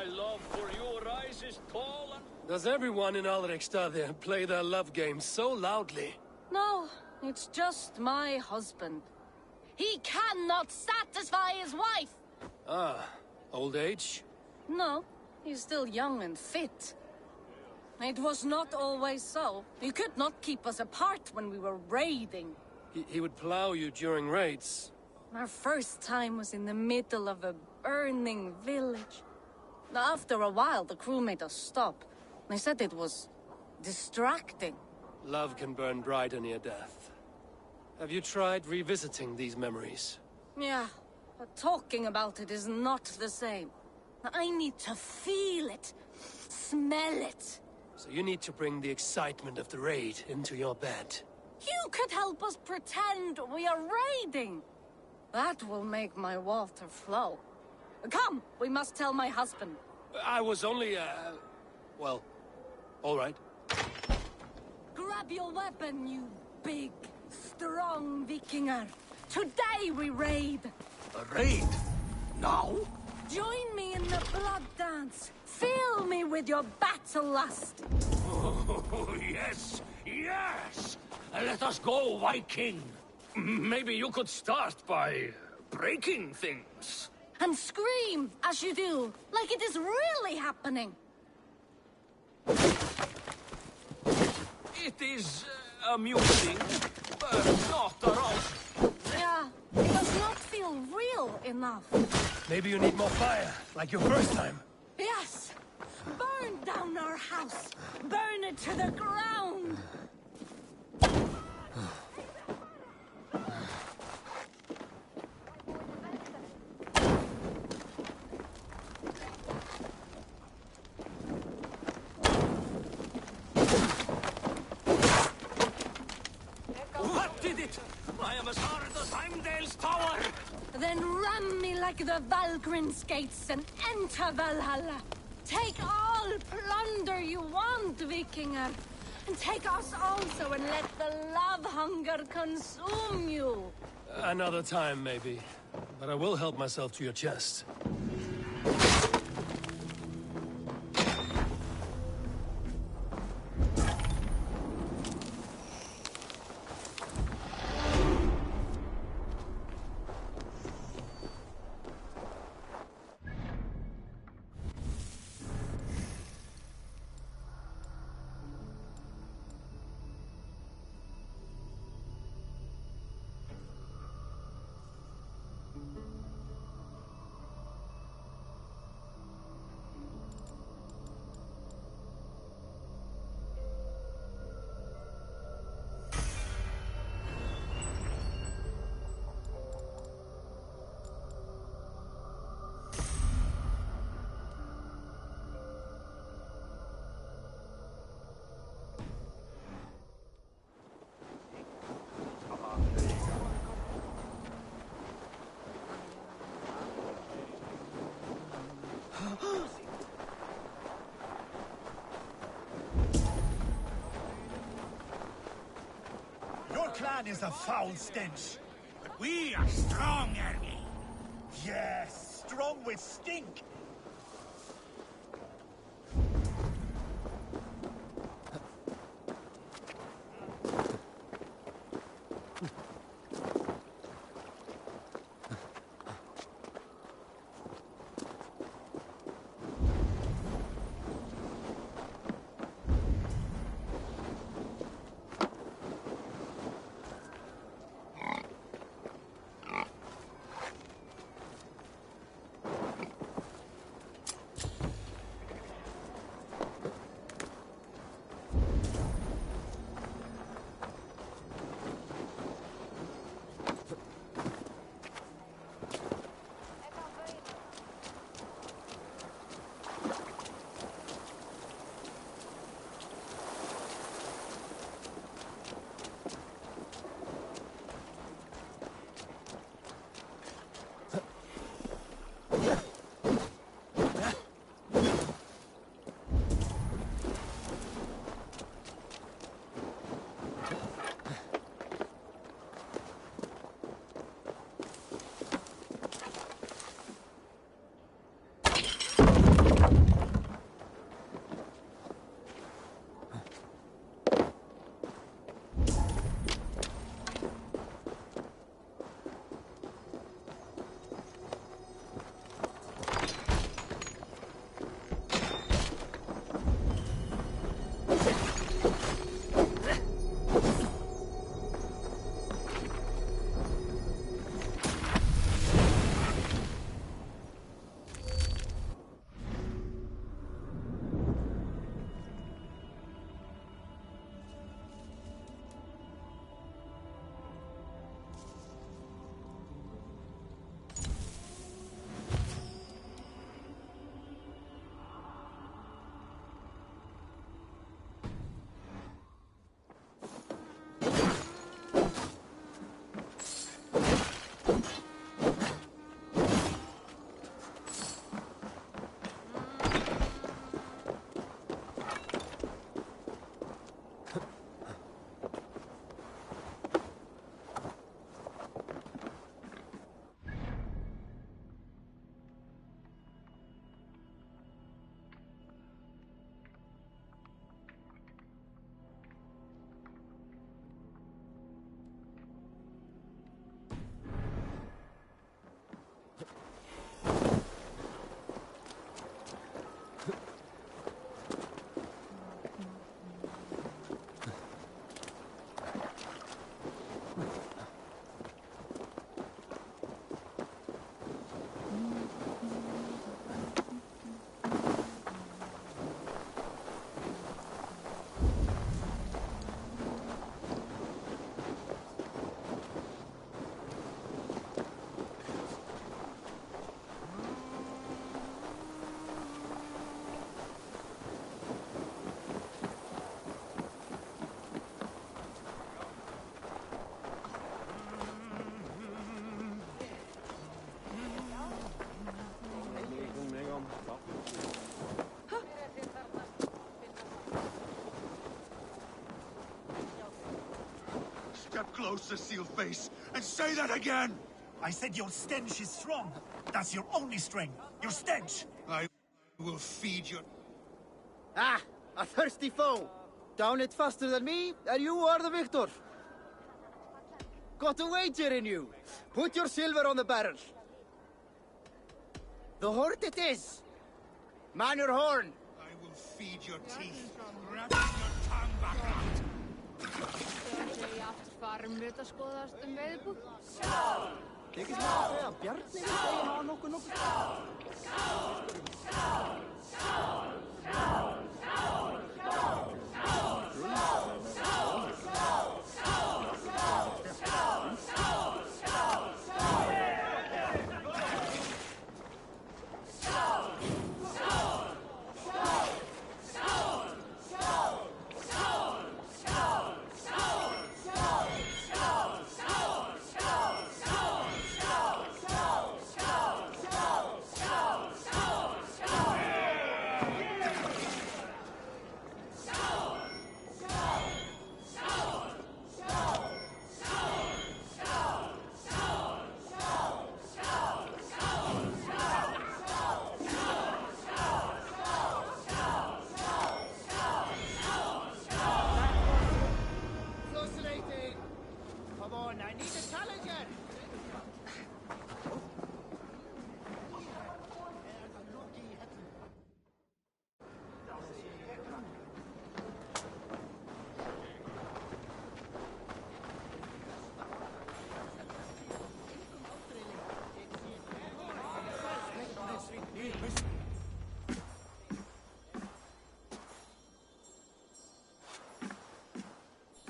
My love for you rises tall and... Does everyone in Alrekstad play their love game so loudly? No, it's just my husband. He cannot satisfy his wife! Ah, old age? No, he's still young and fit. It was not always so. He could not keep us apart when we were raiding. He would plow you during raids. Our first time was in the middle of a burning village. After a while, the crew made us stop. They said it was distracting. Love can burn brighter near death. Have you tried revisiting these memories? Yeah, but talking about it is not the same. I need to feel it, smell it. So you need to bring the excitement of the raid into your bed. You could help us pretend we are raiding. That will make my water flow. Come, we must tell my husband. I was only, well, all right. Grab your weapon, you big, strong Vikinger. Today we raid. A raid? Now? Join me in the blood dance. Fill me with your battle lust. Oh, yes, yes! Let us go, Viking. Maybe you could start by breaking things. And scream as you do, like it is really happening. It is amusing, but not arousing. Yeah, it does not feel real enough. Maybe you need more fire, like your first time. Yes! Burn down our house! Burn it to the ground! What did it? I am as hard as Heimdall's tower! Then ram me like the Valgrin's gates and enter Valhalla. Take all plunder you want, Vikinger. And take us also and let the love hunger consume you. Another time, maybe. But I will help myself to your chest. Your clan is a foul stench. But we are strong, Ergi. Yes, strong with stink. Step closer, Sealface, and say that again! I said your stench is strong. That's your only strength. Your stench! I will feed your... Ah, a thirsty foe. Down it faster than me, and you are the victor. Got a wager in you. Put your silver on the barrel. The hort it is. Man your horn. I will feed your teeth. Wrap your tongue back out. Þykist mér að segja að Bjarni vil segja hafa nokkuð.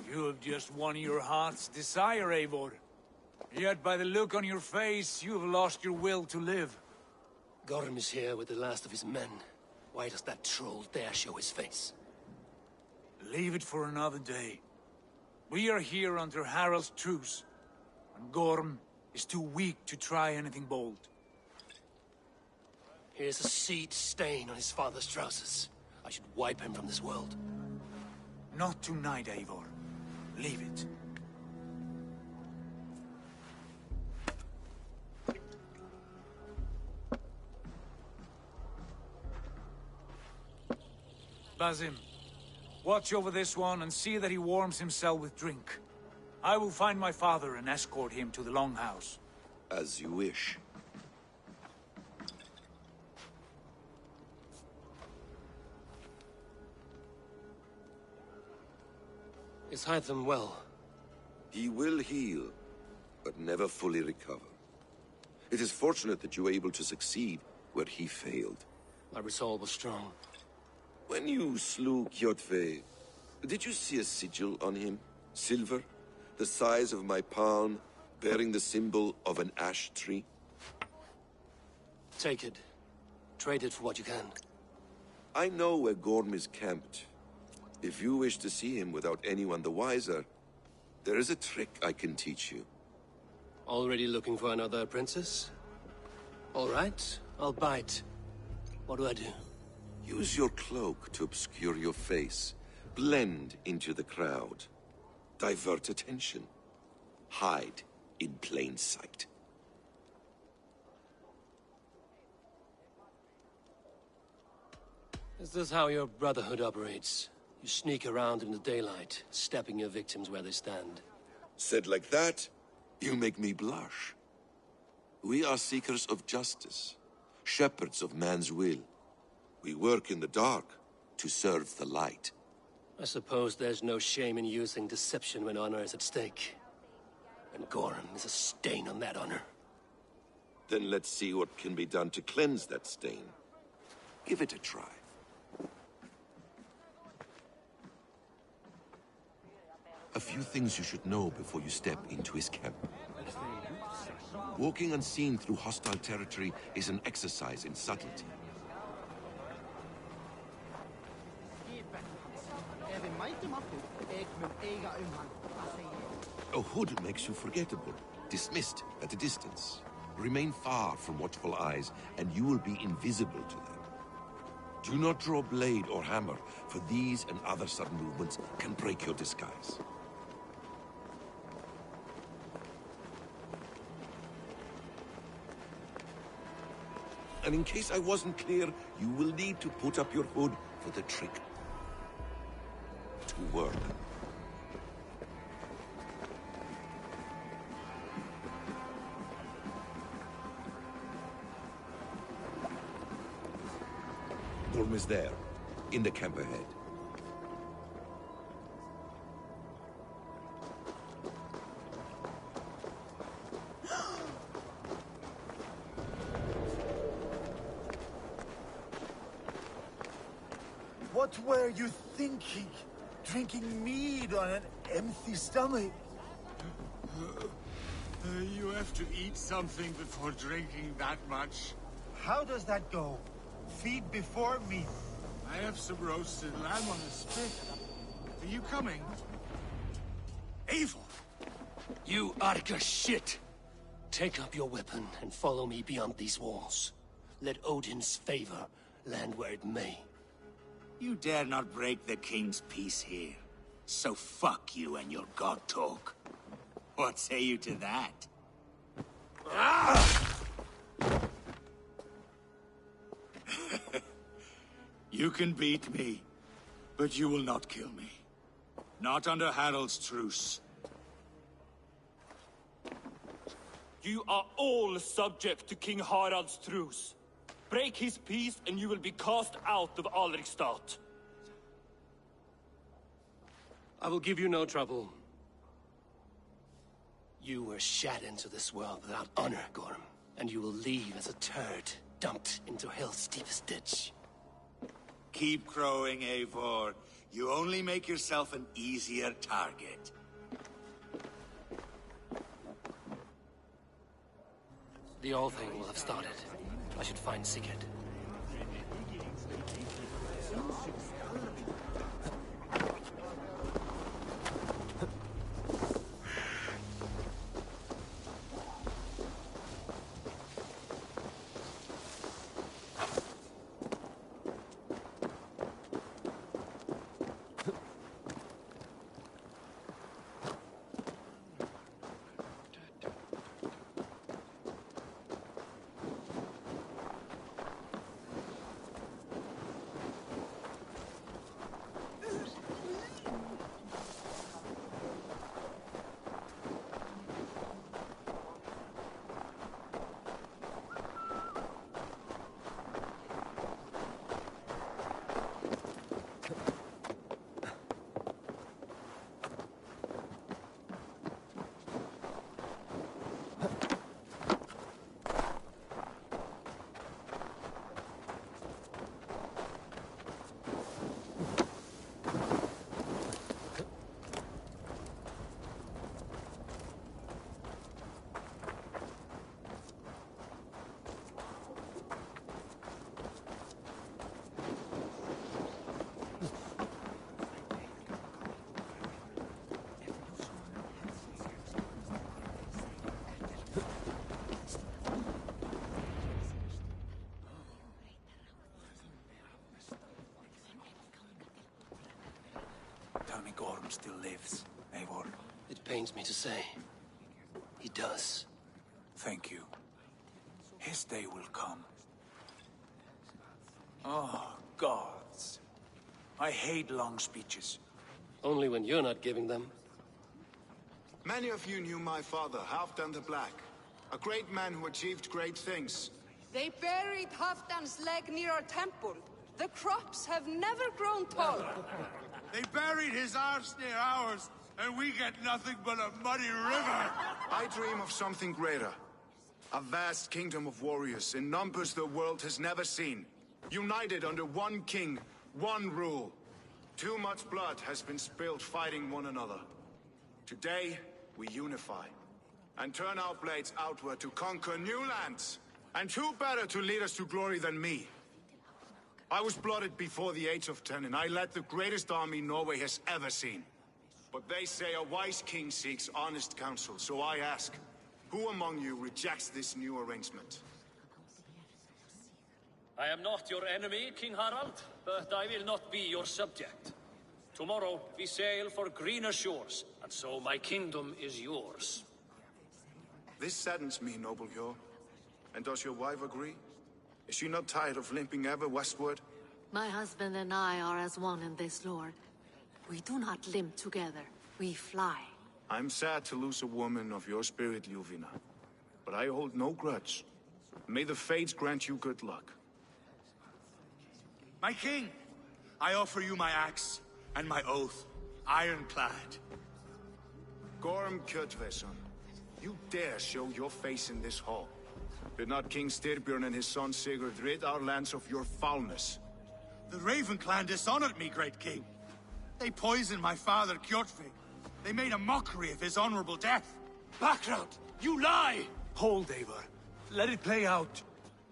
You have just won your heart's desire, Eivor. Yet by the look on your face, you have lost your will to live. Gorm is here with the last of his men. Why does that troll dare show his face? Leave it for another day. We are here under Harald's truce, and Gorm is too weak to try anything bold. Here's a seed stain on his father's trousers. I should wipe him from this world. Not tonight, Eivor. Leave it. Basim, watch over this one and see that he warms himself with drink. I will find my father and escort him to the Longhouse. As you wish. Is Hytham well? He will heal, but never fully recover. It is fortunate that you were able to succeed where he failed. My resolve was strong. When you slew Kjotve, did you see a sigil on him? Silver, the size of my palm, bearing the symbol of an ash tree? Take it. Trade it for what you can. I know where Gorm is camped. If you wish to see him without anyone the wiser, There is a trick I can teach you. Already looking for another princess? All right, I'll bite. What do I do? Use your cloak to obscure your face. Blend into the crowd. Divert attention. Hide in plain sight. Is this how your Brotherhood operates? You sneak around in the daylight, stepping your victims where they stand. Said like that, you make me blush. We are seekers of justice, shepherds of man's will. We work in the dark to serve the light. I suppose there's no shame in using deception when honor is at stake. And Gorham is a stain on that honor. Then let's see what can be done to cleanse that stain. Give it a try. A few things you should know before you step into his camp. Walking unseen through hostile territory is an exercise in subtlety. A hood makes you forgettable, dismissed at a distance. Remain far from watchful eyes, and you will be invisible to them. Do not draw blade or hammer, for these and other sudden movements can break your disguise. And in case I wasn't clear, you will need to put up your hood for the trick to work. Gorm is there, in the camp ahead. What were you thinking? Drinking mead on an empty stomach? You have to eat something before drinking that much. How does that go? Feed before meat. I have some roasted lamb on a spit. Are you coming? Evil! You Arca shit! Take up your weapon and follow me beyond these walls. Let Odin's favor land where it may. You dare not break the king's peace here. So fuck you and your god talk. What say you to that? You can beat me, but you will not kill me. Not under Harald's truce. You are all subject to King Harald's truce. Break his peace and you will be cast out of Alrikstad. I will give you no trouble. You were shat into this world without honor, Gorm, and you will leave as a turd dumped into hell's deepest ditch. Keep crowing, Eivor. You only make yourself an easier target. The All Thing will have started. I should find Sigurd. lives, Eivor. It pains me to say. He does. Thank you. His day will come. Oh, gods. I hate long speeches. Only when you're not giving them. Many of you knew my father, Halfdan the Black. A great man who achieved great things. They buried Halfdan's leg near our temple. The crops have never grown taller. They buried his arse near ours, and we get nothing but a muddy river. I dream of something greater. A vast kingdom of warriors in numbers the world has never seen. United under one king, one rule. Too much blood has been spilled fighting one another. Today, we unify. And turn our blades outward to conquer new lands. And who better to lead us to glory than me? I was blooded before the age of 10, and I led the greatest army Norway has ever seen. But they say a wise king seeks honest counsel, so I ask, who among you rejects this new arrangement? I am not your enemy, King Harald, but I will not be your subject. Tomorrow we sail for greener shores, and so my kingdom is yours. This saddens me, noble Hjor. And does your wife agree? Is she not tired of limping ever westward? My husband and I are as one in this, Lord. We do not limp together. We fly. I'm sad to lose a woman of your spirit, Ljuvina. But I hold no grudge. May the fates grant you good luck. My king, I offer you my axe and my oath, ironclad. Gorm Kjotveson, you dare show your face in this hall. Did not King Styrbjörn and his son Sigurd rid our lands of your foulness? The Raven clan dishonored me, great king. They poisoned my father, Kjotve. They made a mockery of his honorable death. Background! You lie! Hold, Eivor. Let it play out.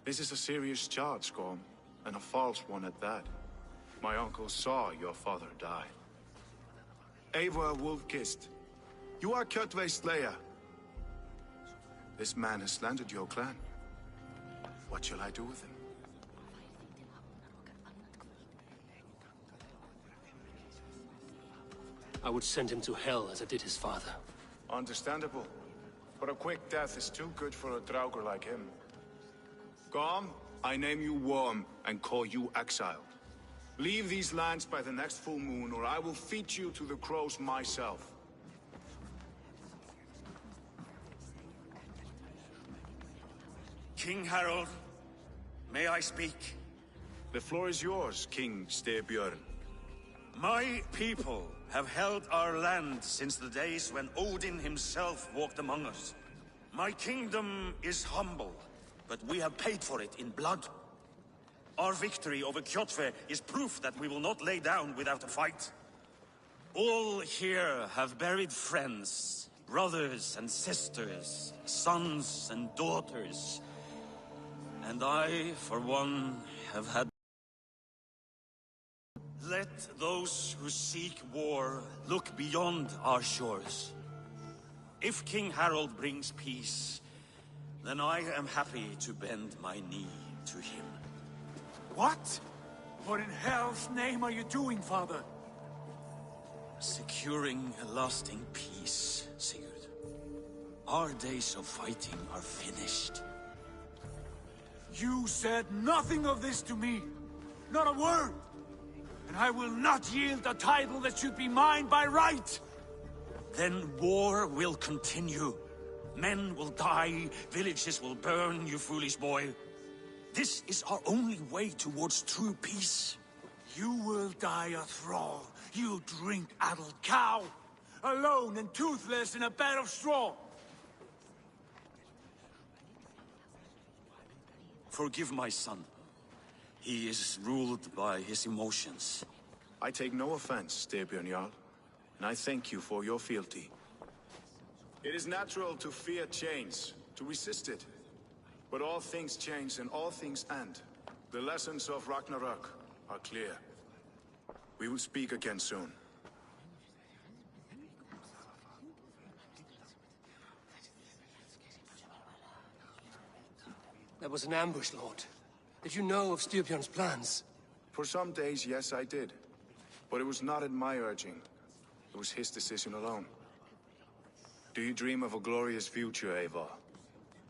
This is a serious charge, Gorm, and a false one at that. My uncle saw your father die. Eivor Wolf-Kissed, you are Kjotve's slayer. This man has slandered your clan. What shall I do with him? I would send him to hell as I did his father. Understandable. But a quick death is too good for a Draugr like him. Gorm, I name you Worm and call you exiled. Leave these lands by the next full moon, or I will feed you to the crows myself. King Harold, may I speak? The floor is yours, King Styrbjörn. My people have held our land since the days when Odin himself walked among us. My kingdom is humble, but we have paid for it in blood. Our victory over Kjotve is proof that we will not lay down without a fight. All here have buried friends, brothers and sisters, sons and daughters. And I, for one, have had... Let those who seek war look beyond our shores. If King Harold brings peace, then I am happy to bend my knee to him. What? What in hell's name are you doing, father? Securing a lasting peace, Sigurd. Our days of fighting are finished. You said nothing of this to me. Not a word. And I will not yield a title that should be mine by right. Then war will continue. Men will die, villages will burn, you foolish boy. This is our only way towards true peace. You will die a thrall, you drink-addled cow. Alone and toothless in a bed of straw. Forgive my son. He is ruled by his emotions. I take no offense, Styrbjörn Jarl, and I thank you for your fealty. It is natural to fear change, to resist it. But all things change and all things end. The lessons of Ragnarok are clear. We will speak again soon. That was an ambush, Lord. Did you know of Styrbjörn's plans? For some days, yes, I did. But it was not at my urging. It was his decision alone. Do you dream of a glorious future, Eivor?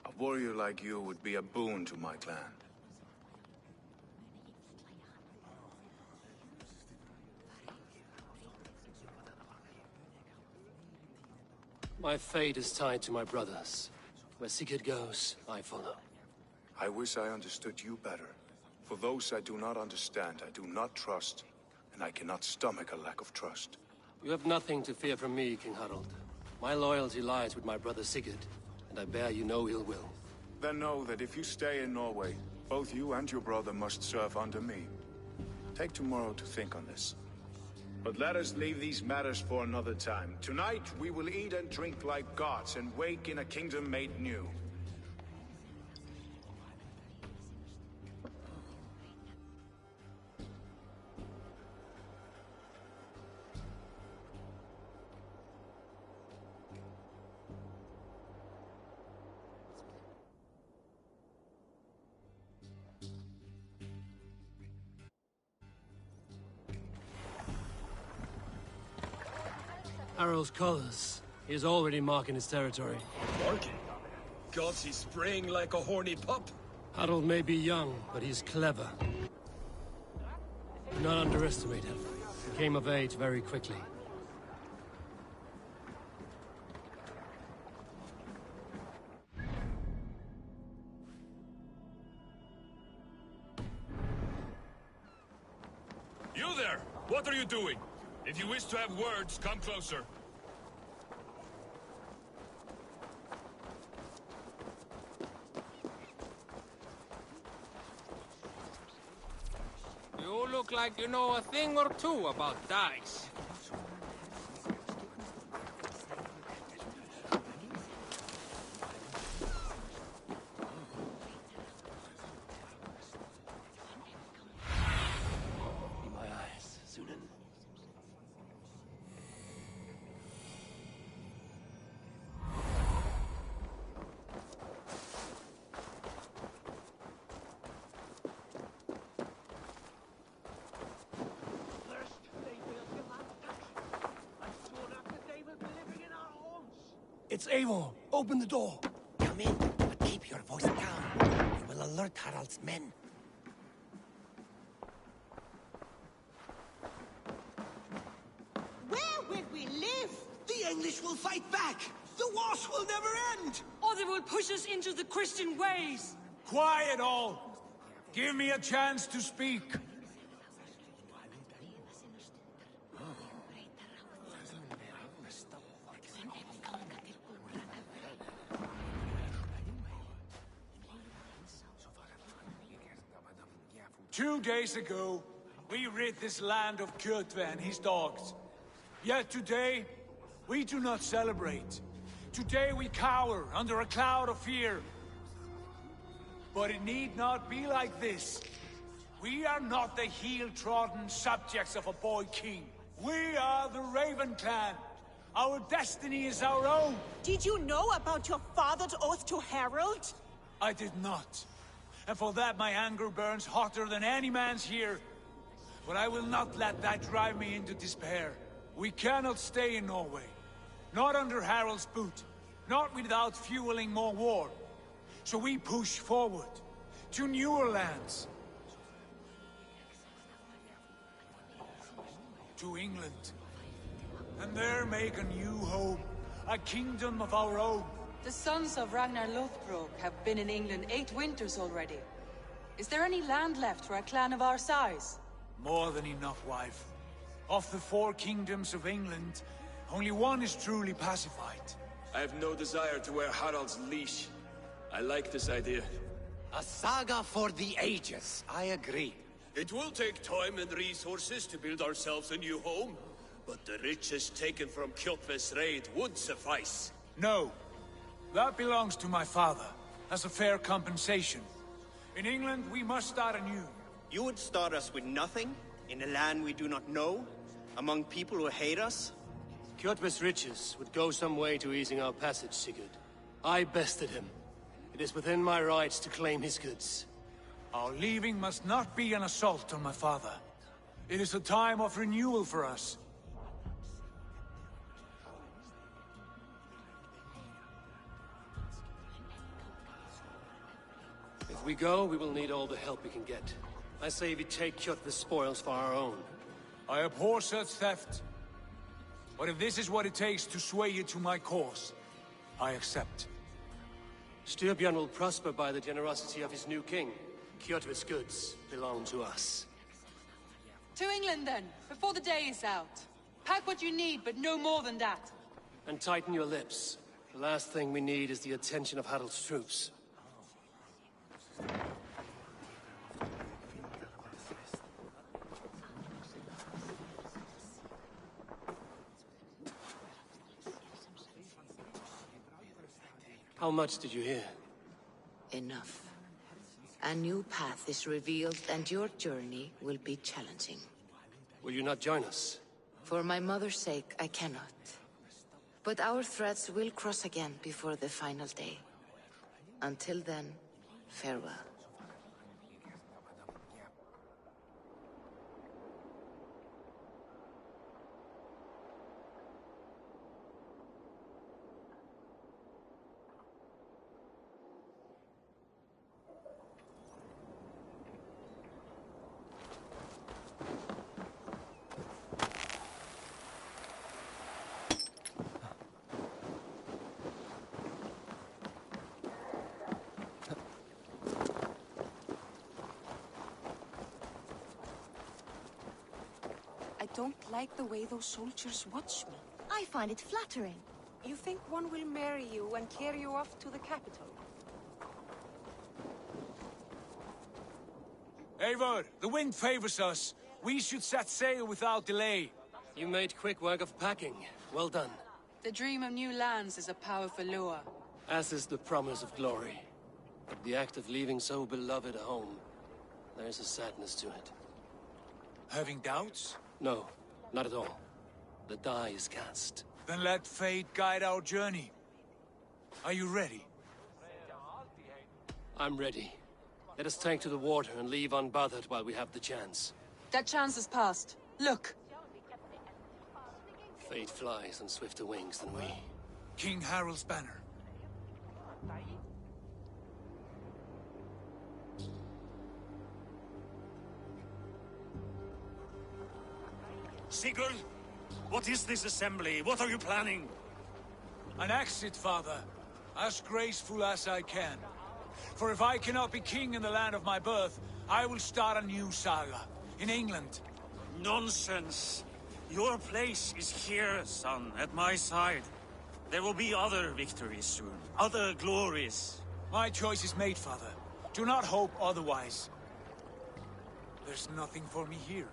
A warrior like you would be a boon to my clan. My fate is tied to my brothers. Where Sigurd goes, I follow. I wish I understood you better. For those I do not understand, I do not trust, and I cannot stomach a lack of trust. You have nothing to fear from me, King Harald. My loyalty lies with my brother Sigurd, and I bear you no ill will. Then know that if you stay in Norway, both you and your brother must serve under me. Take tomorrow to think on this. But let us leave these matters for another time. Tonight, we will eat and drink like gods and wake in a kingdom made new. Harald's colors. He is already marking his territory. Marking? Gods, he's spraying like a horny pup. Harald may be young, but he's clever. Do not underestimate him. He came of age very quickly. You there! What are you doing? If you wish to have words, come closer. You look like you know a thing or two about dice. It's Eivor! Open the door! Come in, but keep your voice down. You will alert Harald's men. Where will we live? The English will fight back! The wars will never end! Or they will push us into the Christian ways! Quiet all! Give me a chance to speak. 2 days ago, we rid this land of Kjotve and his dogs. Yet today, we do not celebrate. Today we cower under a cloud of fear. But it need not be like this. We are not the heel-trodden subjects of a boy king. We are the Raven clan. Our destiny is our own. Did you know about your father's oath to Harald? I did not. And for that my anger burns hotter than any man's here. But I will not let that drive me into despair. We cannot stay in Norway. Not under Harald's boot. Not without fueling more war. So we push forward. To newer lands. To England. And there make a new home. A kingdom of our own. The sons of Ragnar Lothbrok have been in England 8 winters already. Is there any land left for a clan of our size? More than enough, wife. Of the 4 kingdoms of England, only one is truly pacified. I have no desire to wear Harald's leash. I like this idea. A saga for the ages, I agree. It will take time and resources to build ourselves a new home, but the riches taken from Kjotve's raid would suffice. No. That belongs to my father, as a fair compensation. In England, we must start anew. You would start us with nothing? In a land we do not know? Among people who hate us? Kjotve's riches would go some way to easing our passage, Sigurd. I bested him. It is within my rights to claim his goods. Our leaving must not be an assault on my father. It is a time of renewal for us. If we go, we will need all the help we can get. I say we take Kjotve's spoils for our own. I abhor such theft. But if this is what it takes to sway you to my cause, I accept. Styrbjörn will prosper by the generosity of his new king. Kjotve's goods belong to us. To England, then, before the day is out. Pack what you need, but no more than that. And tighten your lips. The last thing we need is the attention of Harald's troops. How much did you hear? Enough. A new path is revealed, and your journey will be challenging. Will you not join us? For my mother's sake, I cannot. But our threads will cross again before the final day. Until then, farewell. I don't like the way those soldiers watch me. I find it flattering. You think one will marry you and carry you off to the capital? Eivor, the wind favors us. We should set sail without delay. You made quick work of packing. Well done. The dream of new lands is a powerful lure. As is the promise of glory. But the act of leaving so beloved a home, there is a sadness to it. Having doubts? No, not at all. The die is cast. Then let fate guide our journey. Are you ready? I'm ready. Let us take to the water and leave unbothered while we have the chance. That chance is past. Look! Fate flies on swifter wings than we. King Harald's banner. Sigurd, what is this assembly? What are you planning? An exit, father. As graceful as I can. For if I cannot be king in the land of my birth, I will start a new saga. In England. Nonsense. Your place is here, son, at my side. There will be other victories soon. Other glories. My choice is made, father. Do not hope otherwise. There's nothing for me here.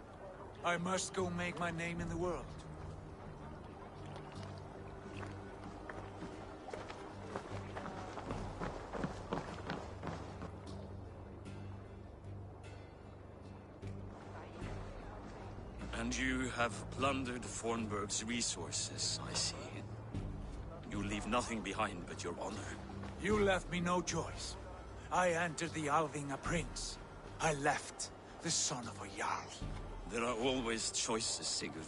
I must go make my name in the world. And you have plundered Fornburg's resources, I see. You leave nothing behind but your honor. You left me no choice. I entered the Alving a prince. I left the son of a Jarl. There are always choices, Sigurd.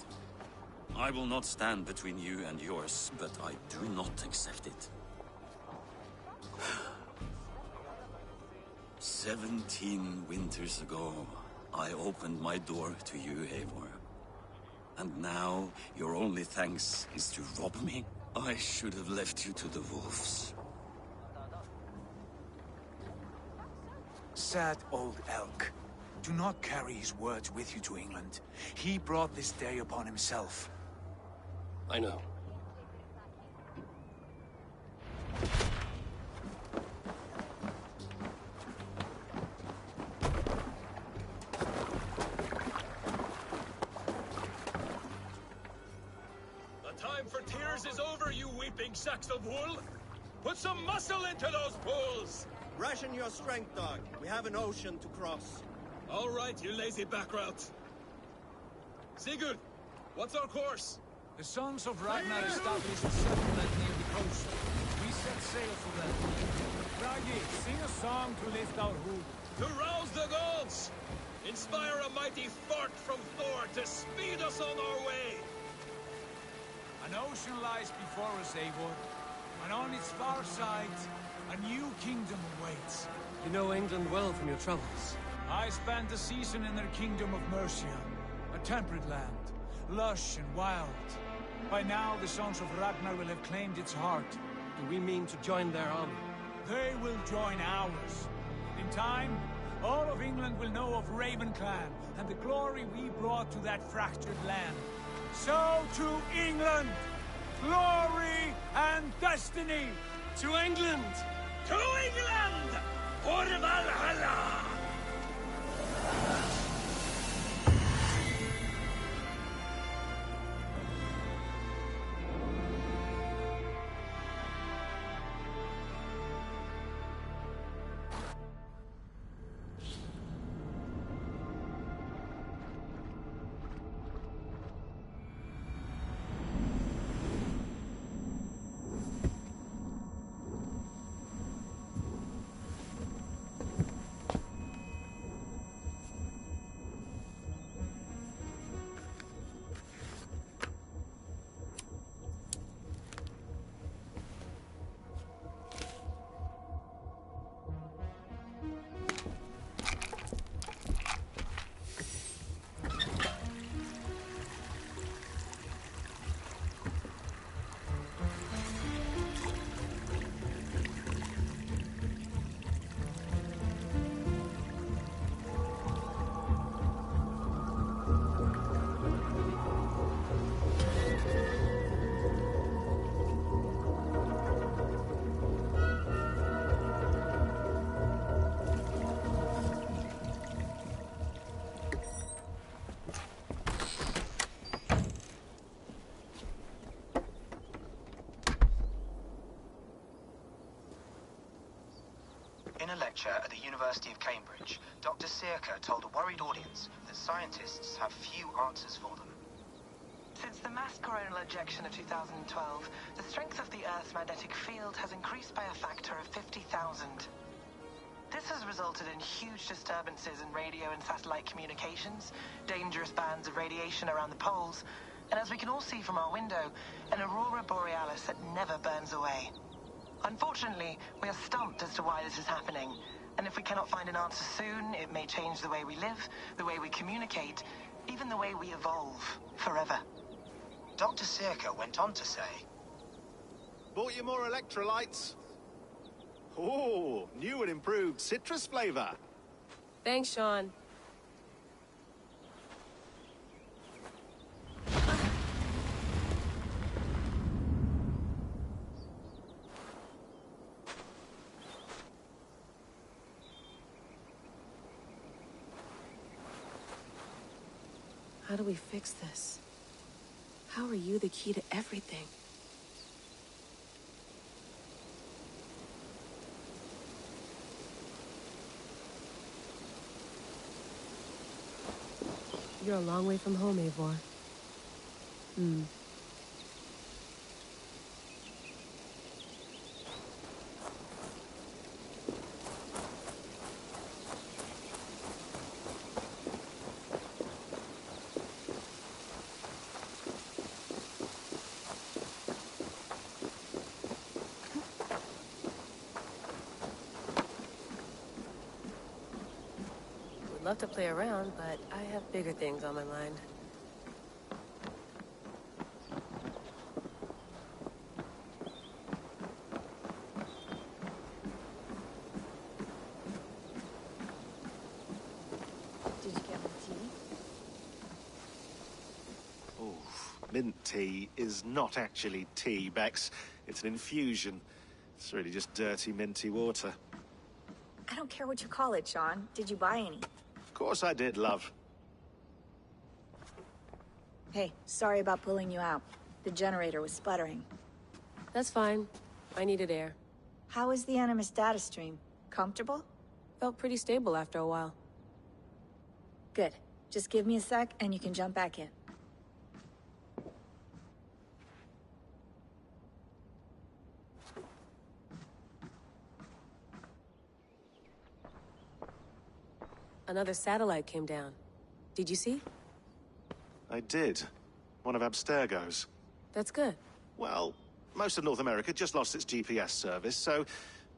I will not stand between you and yours, but I do not accept it. 17 winters ago, I opened my door to you, Eivor. And now, your only thanks is to rob me? I should have left you to the wolves. Sad old elk. Do not carry his words with you to England. He brought this day upon himself. I know. The time for tears is over, you weeping sacks of wool! Put some muscle into those bulls! Ration your strength, dog. We have an ocean to cross. All right, you lazy backrout. Sigurd, what's our course? The sons of Ragnar established a settlement near the coast. We set sail for them. Bragi, sing a song to lift our hood. To rouse the gods! Inspire a mighty fart from Thor to speed us on our way! An ocean lies before us, Eivor. And on its far side, a new kingdom awaits. You know England well from your travels. I spent a season in their kingdom of Mercia, a temperate land, lush and wild. By now, the sons of Ragnar will have claimed its heart. Do we mean to join their army? They will join ours. In time, all of England will know of Raven Clan and the glory we brought to that fractured land. So to England! Glory and destiny! To England! To England! For Valhalla! In a lecture at the University of Cambridge, Dr. Circa told a worried audience that scientists have few answers for them. Since the mass coronal ejection of 2012, the strength of the Earth's magnetic field has increased by a factor of 50,000. This has resulted in huge disturbances in radio and satellite communications, dangerous bands of radiation around the poles, and as we can all see from our window, an aurora borealis that never burns away. Unfortunately, we are stumped as to why this is happening, and if we cannot find an answer soon, it may change the way we live, the way we communicate, even the way we evolve, forever. Dr. Circa went on to say, "Bought you more electrolytes? Oh, new and improved citrus flavor." Thanks, Sean. How do we fix this? How are you the key to everything? You're a long way from home, Eivor. Would love to play around, but I have bigger things on my mind. Did you get my tea? Oh, mint tea is not actually tea, Bex. It's an infusion. It's really just dirty, minty water. I don't care what you call it, Sean. Did you buy any? Of course I did, love. Hey, sorry about pulling you out. The generator was sputtering. That's fine. I needed air. How is the Animus data stream? Comfortable? Felt pretty stable after a while. Good. Just give me a sec and you can jump back in. Another satellite came down. Did you see? I did. One of Abstergo's. That's good. Well, most of North America just lost its GPS service, so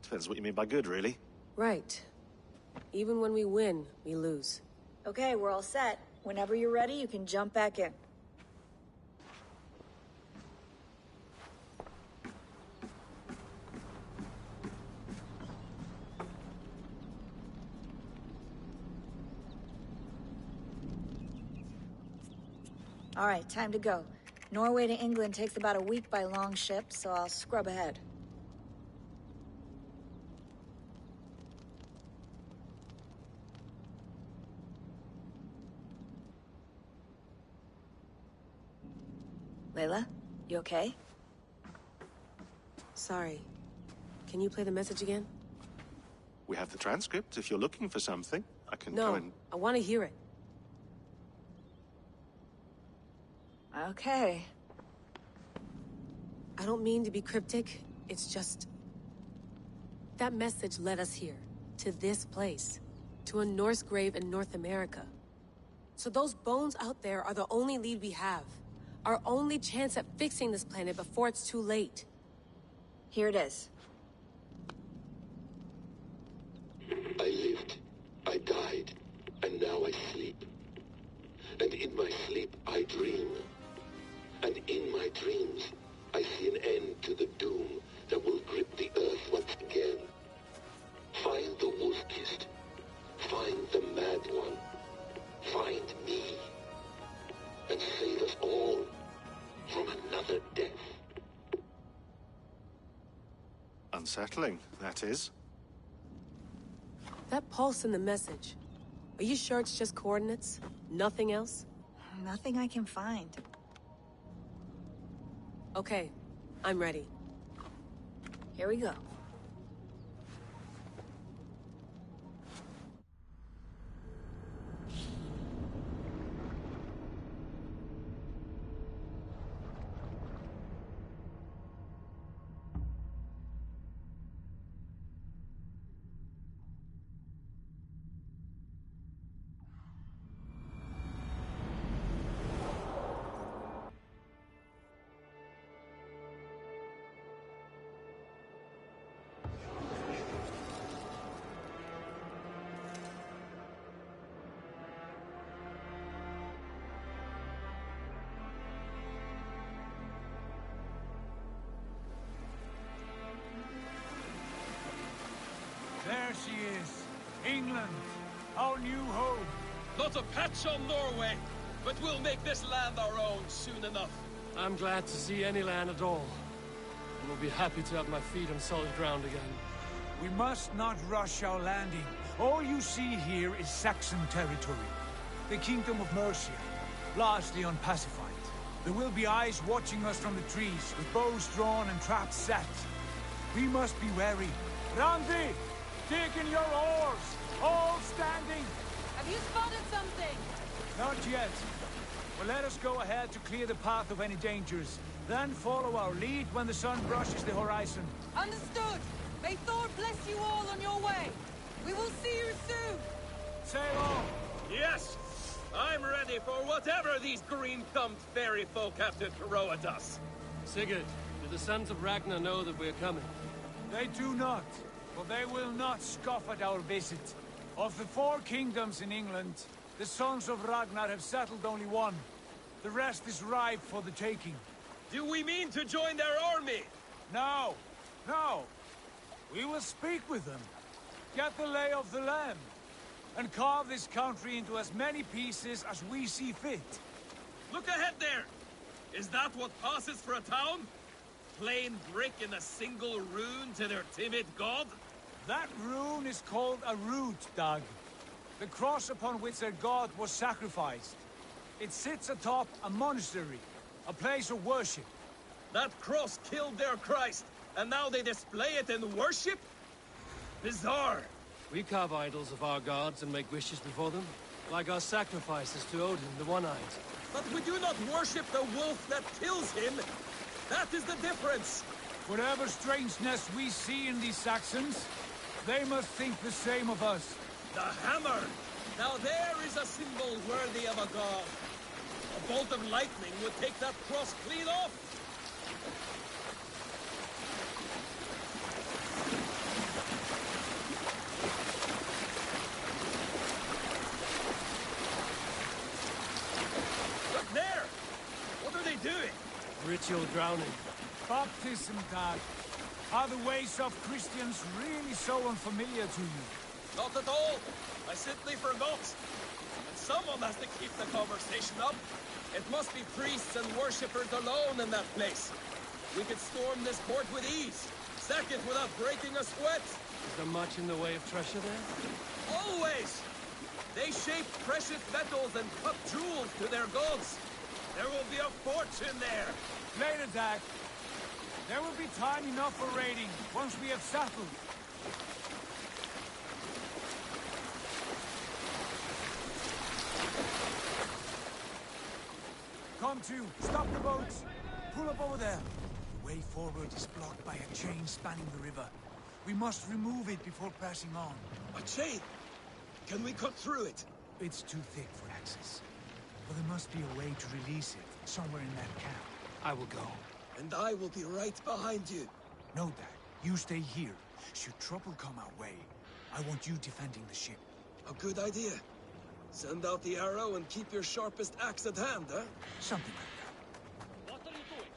depends what you mean by good, really. Right. Even when we win, we lose. Okay, we're all set. Whenever you're ready, you can jump back in. All right, time to go. Norway to England takes about a week by long ship, so I'll scrub ahead. Layla, you okay? Sorry. Can you play the message again? We have the transcript. If you're looking for something, I can No, go and... I want to hear it. Okay. I don't mean to be cryptic. It's just... That message led us here. To this place. To a Norse grave in North America. So those bones out there are the only lead we have. Our only chance at fixing this planet before it's too late. Here it is. I lived, I died, and now I sleep. And in my sleep I dream. And in my dreams, I see an end to the doom that will grip the earth once again. Find the wolf-kissed. Find the mad one. Find me. And save us all from another death. Unsettling, that is. That pulse in the message. Are you sure it's just coordinates? Nothing else? Nothing I can find. Okay, I'm ready. Here we go. There she is. England, our new home. Not a patch on Norway, but we'll make this land our own soon enough. I'm glad to see any land at all. And will be happy to have my feet on solid ground again. We must not rush our landing. All you see here is Saxon territory. The Kingdom of Mercia, largely unpacified. There will be eyes watching us from the trees, with bows drawn and traps set. We must be wary. Randi! Dig in your oars! All standing! Have you spotted something? Not yet. Well, let us go ahead to clear the path of any dangers. Then follow our lead when the sun brushes the horizon. Understood! May Thor bless you all on your way! We will see you soon! Sail on! Yes! I'm ready for whatever these green-thumbed fairy folk have to throw at us. Sigurd, do the sons of Ragnar know that we're coming? They do not, for they will not scoff at our visit. Of the 4 kingdoms in England, the sons of Ragnar have settled only one. The rest is ripe for the taking. Do we mean to join their army? No, no. We will speak with them, get the lay of the land, and carve this country into as many pieces as we see fit. Look ahead there! Is that what passes for a town? Plain brick in a single rune to their timid god? That rune is called a root, Doug. The cross upon which their god was sacrificed. It sits atop a monastery, a place of worship. That cross killed their Christ, and now they display it in worship? Bizarre. We carve idols of our gods and make wishes before them, like our sacrifices to Odin, the One-Eyed. But we do not worship the wolf that kills him. That is the difference. Whatever strangeness we see in these Saxons, they must think the same of us. The hammer! Now there is a symbol worthy of a god. A bolt of lightning would take that cross clean off. at your drowning. Baptism, Dad. Are the ways of Christians really so unfamiliar to you? Not at all. I simply forgot. And someone has to keep the conversation up. It must be priests and worshippers alone in that place. We could storm this port with ease. Sack it without breaking a sweat. Is there much in the way of treasure there? Always! They shape precious metals and cut jewels to their gods. There will be a fortune there. Later, Dad. There will be time enough for raiding once we have settled. Come to. Stop the boats. Pull up over there. The way forward is blocked by a chain spanning the river. We must remove it before passing on. A chain? Can we cut through it? It's too thick for access. But there must be a way to release it, somewhere in that camp. I will go. And I will be right behind you. No, Dad. You stay here. Should trouble come our way, I want you defending the ship. A good idea. Send out the arrow and keep your sharpest axe at hand, huh? Something like that. What are you doing?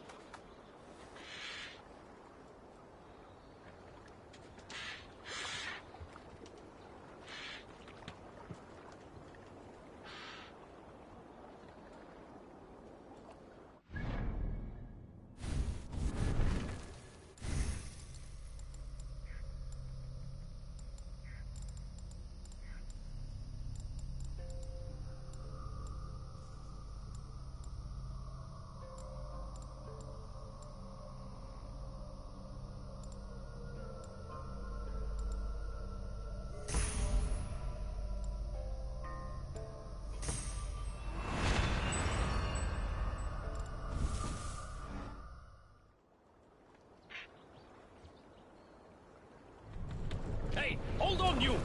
Hey, hold on, you!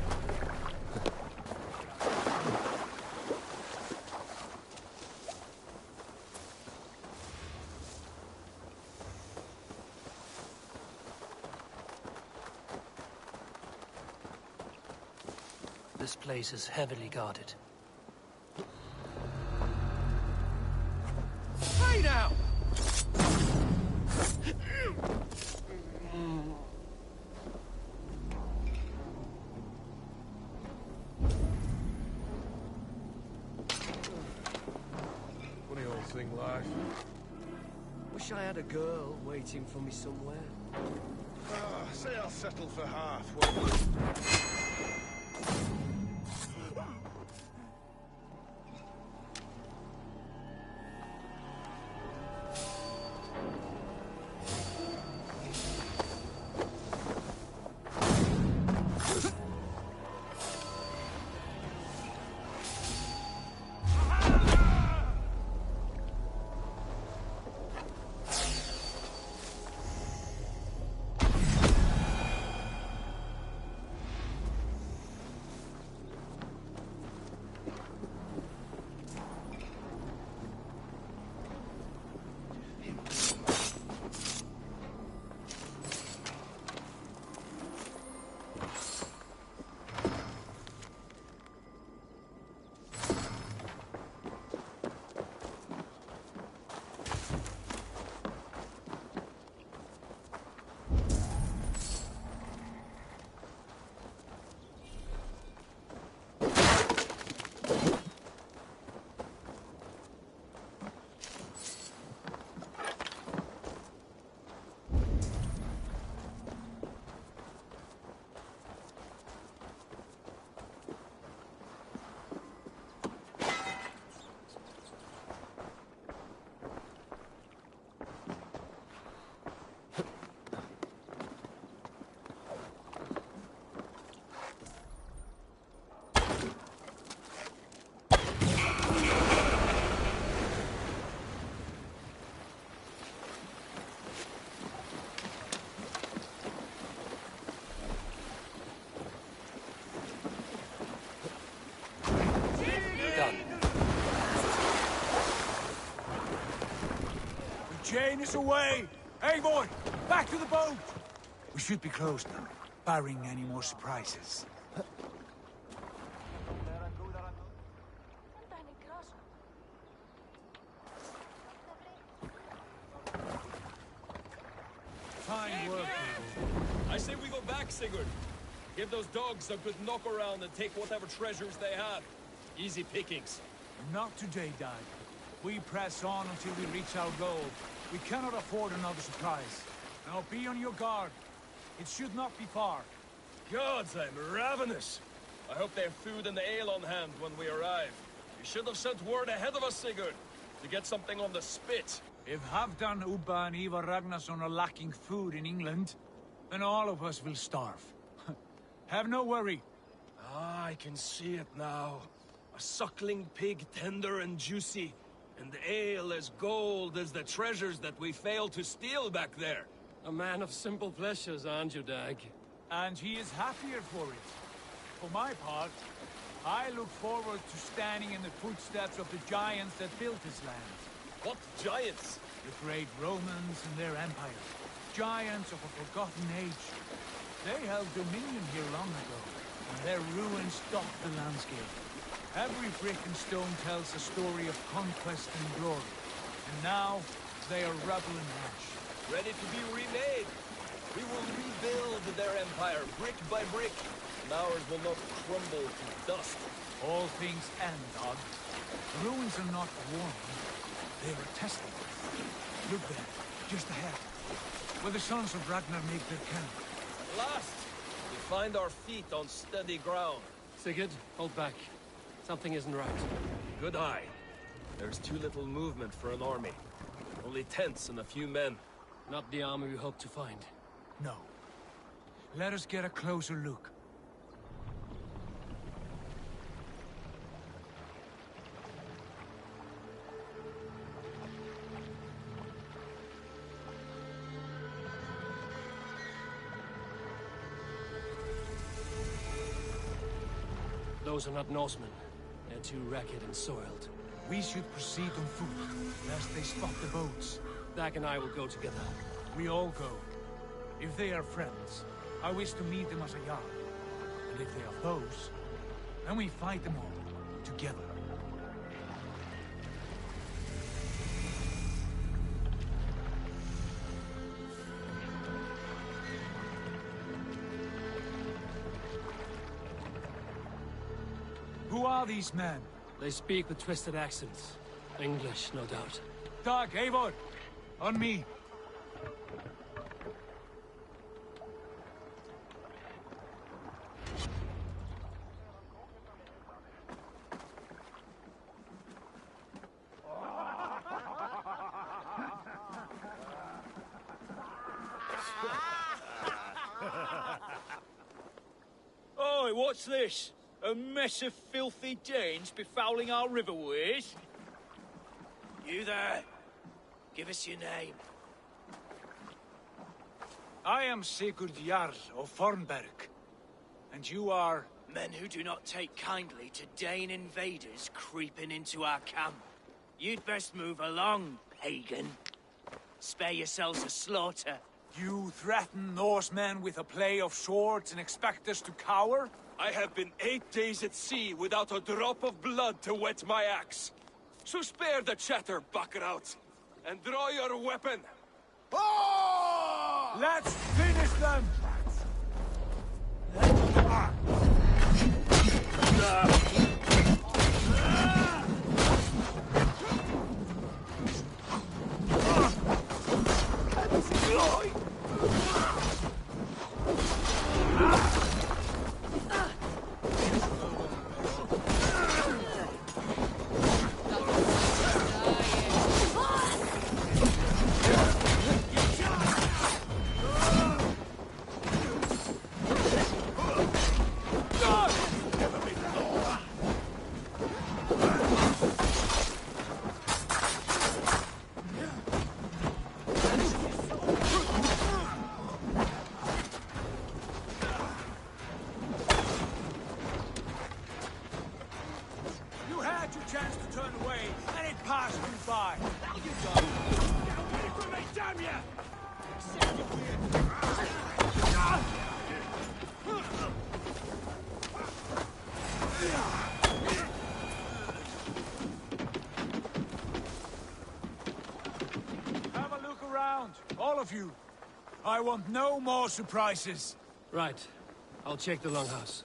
This place is heavily guarded. Hey now! Funny old thing, life. Wish I had a girl waiting for me somewhere. Say I'll settle for half, won't you? Jane is away! Hey, boy! Back to the boat! We should be close now, barring any more surprises. I say we go back, Sigurd. Give those dogs a good knock around and take whatever treasures they have. Easy pickings. Not today, Dad. We press on until we reach our goal. We cannot afford another surprise. Now be on your guard. It should not be far. Gods, I'm ravenous. I hope they have food and ale on hand when we arrive. You should have sent word ahead of us, Sigurd, to get something on the spit. If Halfdan, Ubba and Ivar Ragnarsson are lacking food in England, then all of us will starve. Have no worry. Ah, I can see it now. A suckling pig, tender and juicy, and ale as gold as the treasures that we failed to steal back there. A man of simple pleasures, aren't you, Dag? And he is happier for it. For my part, I look forward to standing in the footsteps of the giants that built this land. What giants? The great Romans and their empire. Giants of a forgotten age. They held dominion here long ago, and their ruins dot the landscape. Every brick and stone tells a story of conquest and glory. And now, they are rubble and ash. Ready to be remade. We will rebuild their empire, brick by brick. And ours will not crumble to dust. All things end, Odd. The ruins are not worn. They are tested. Look there, just ahead. Where the sons of Ragnar make their camp. At last, we find our feet on steady ground. Sigurd, hold back. Something isn't right. Good eye. There's too little movement for an army. Only tents and a few men. Not the army we hope to find. No. Let us get a closer look. Those are not Norsemen. They're too ragged and soiled. We should proceed on foot, lest they spot the boats. Dag and I will go together. We all go. If they are friends, I wish to meet them as a Jarl. And if they are foes, then we fight them all, together. Who are these men? They speak with twisted accents. English, no doubt. Dag, Eivor! On me! Oi, what's this? A mess of filthy Danes befouling our riverways? You there? Give us your name. I am Sigurd Jarl of Fornberg. And you are? Men who do not take kindly to Dane invaders creeping into our camp. You'd best move along, pagan. Spare yourselves a slaughter. You threaten Norsemen with a play of swords and expect us to cower? I have been 8 days at sea without a drop of blood to wet my axe. So spare the chatter, buckrouts, and draw your weapon. Oh! Let's finish them! I want no more surprises. Right. I'll check the longhouse.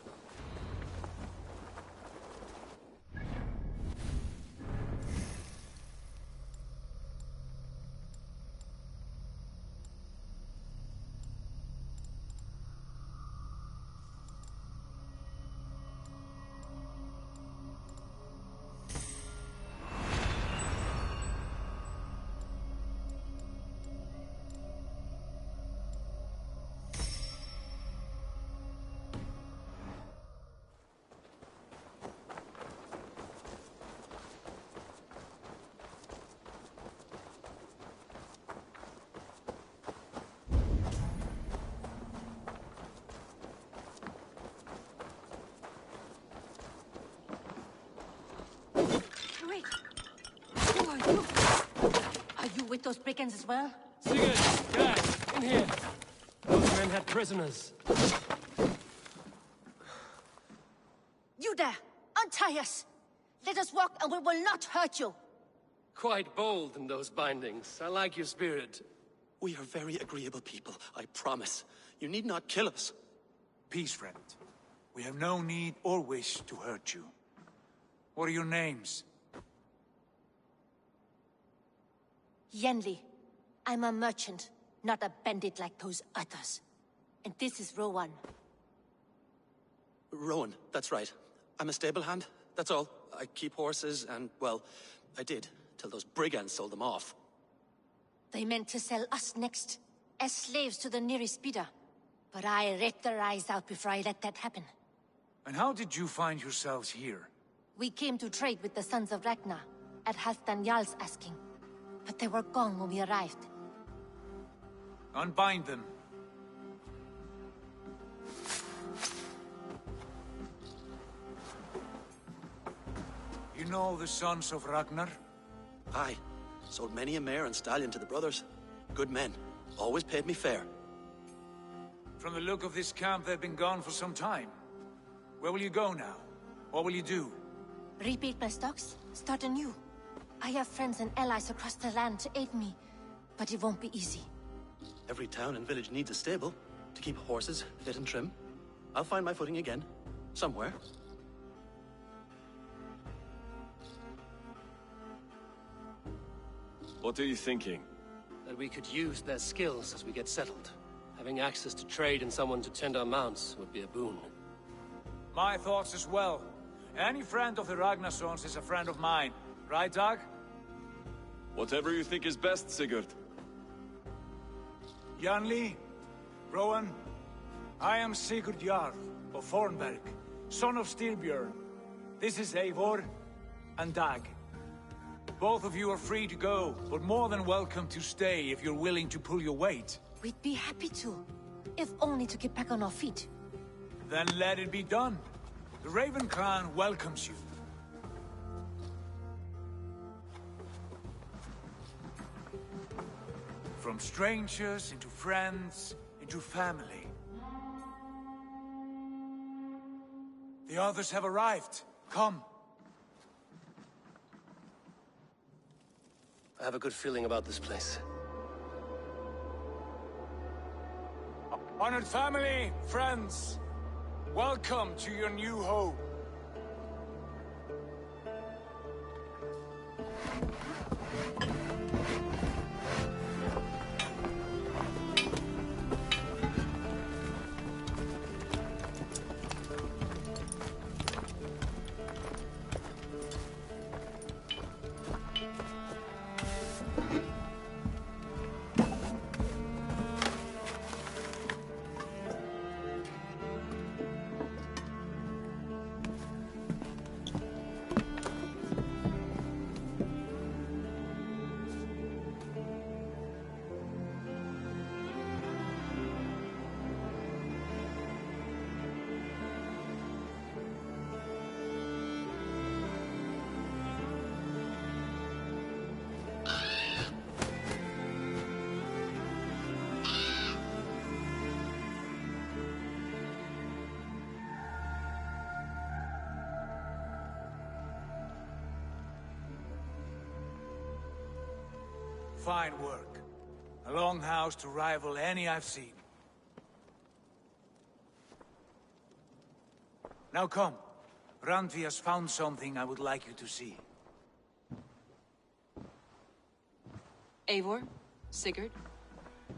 Wait. Who are you? Are you with those brigands as well? Sigurd! Guys, in here! Those men had prisoners. You there! Untie us! Let us walk and we will not hurt you! Quite bold in those bindings. I like your spirit. We are very agreeable people, I promise. You need not kill us. Peace, friend. We have no need or wish to hurt you. What are your names? Yenli. I'm a merchant, not a bandit like those others. And this is Rowan. Rowan, that's right. I'm a stable hand, that's all. I keep horses and, well, I did, till those brigands sold them off. They meant to sell us next, as slaves to the nearest bidder. But I ripped their eyes out before I let that happen. And how did you find yourselves here? We came to trade with the Sons of Ragnar, at Halfdan Jarl's asking. But they were gone when we arrived. Unbind them. You know the Sons of Ragnar? Aye. Sold many a mare and stallion to the brothers. Good men. Always paid me fair. From the look of this camp, they've been gone for some time. Where will you go now? What will you do? Rebuild my stocks, start anew. I have friends and allies across the land to aid me, but it won't be easy. Every town and village needs a stable to keep horses fit and trim. I'll find my footing again. Somewhere. What are you thinking? That we could use their skills as we get settled. Having access to trade and someone to tend our mounts would be a boon. My thoughts as well. Any friend of the Ragnarsons is a friend of mine. Right, Dag? Whatever you think is best, Sigurd. Janli, Rowan, I am Sigurd Jarl of Thornberg, son of Styrbjörn. This is Eivor and Dag. Both of you are free to go, but more than welcome to stay if you're willing to pull your weight. We'd be happy to, if only to get back on our feet. Then let it be done. The Raven clan welcomes you. From strangers into friends, into family. The others have arrived. Come. I have a good feeling about this place. Honored family, friends, welcome to your new home. Fine work. A longhouse to rival any I've seen. Now come. Randvi has found something I would like you to see. Eivor, Sigurd,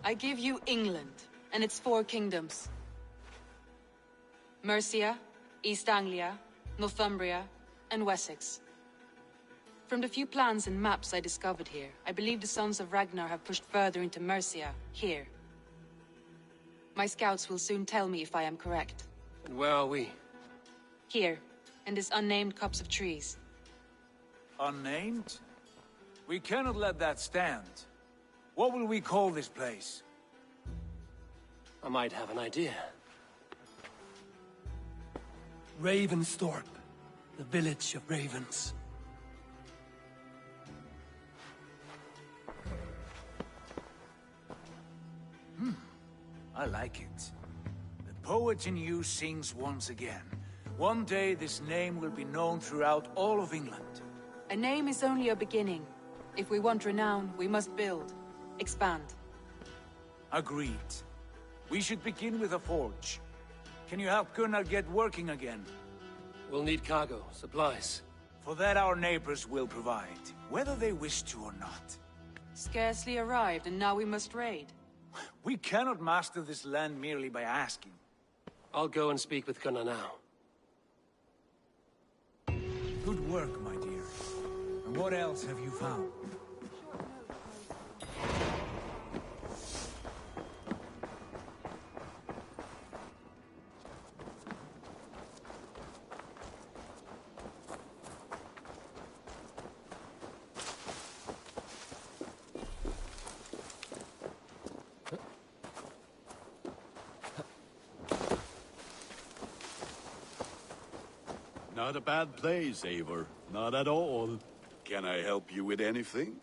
I give you England and its 4 kingdoms. Mercia, East Anglia, Northumbria, and Wessex. From the few plans and maps I discovered here, I believe the Sons of Ragnar have pushed further into Mercia, here. My scouts will soon tell me if I am correct. And where are we? Here, in this unnamed copse of trees. Unnamed? We cannot let that stand. What will we call this place? I might have an idea. Ravensthorpe, the village of ravens. I like it. The poet in you sings once again. One day this name will be known throughout all of England. A name is only a beginning. If we want renown, we must build. Expand. Agreed. We should begin with a forge. Can you help Gunnar get working again? We'll need cargo, supplies. For that our neighbors will provide, whether they wish to or not. Scarcely arrived, and now we must raid. We cannot master this land merely by asking. I'll go and speak with Gunnar now. Good work, my dear. And what else have you found? Not a bad place, Eivor. Not at all. Can I help you with anything?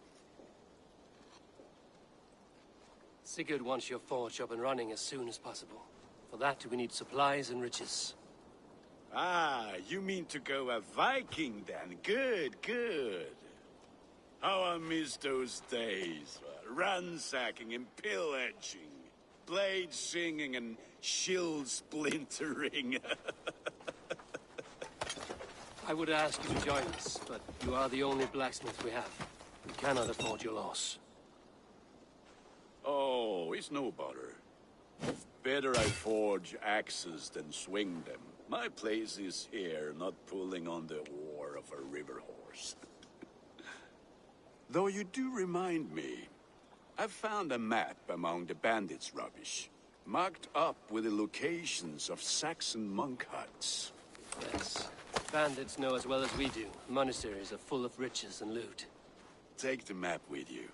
Sigurd wants your forge up and running as soon as possible. For that, we need supplies and riches. Ah, you mean to go a Viking then? Good, good. How I miss those days. Ransacking and pillaging. Blade singing and shield splintering. I would ask you to join us, but you are the only blacksmith we have. We cannot afford your loss. Oh, it's no bother. Better I forge axes than swing them. My place is here, not pulling on the oar of a river horse. Though you do remind me, I found a map among the bandits' rubbish, marked up with the locations of Saxon monk huts. Yes. Bandits know as well as we do. Monasteries are full of riches and loot. Take the map with you,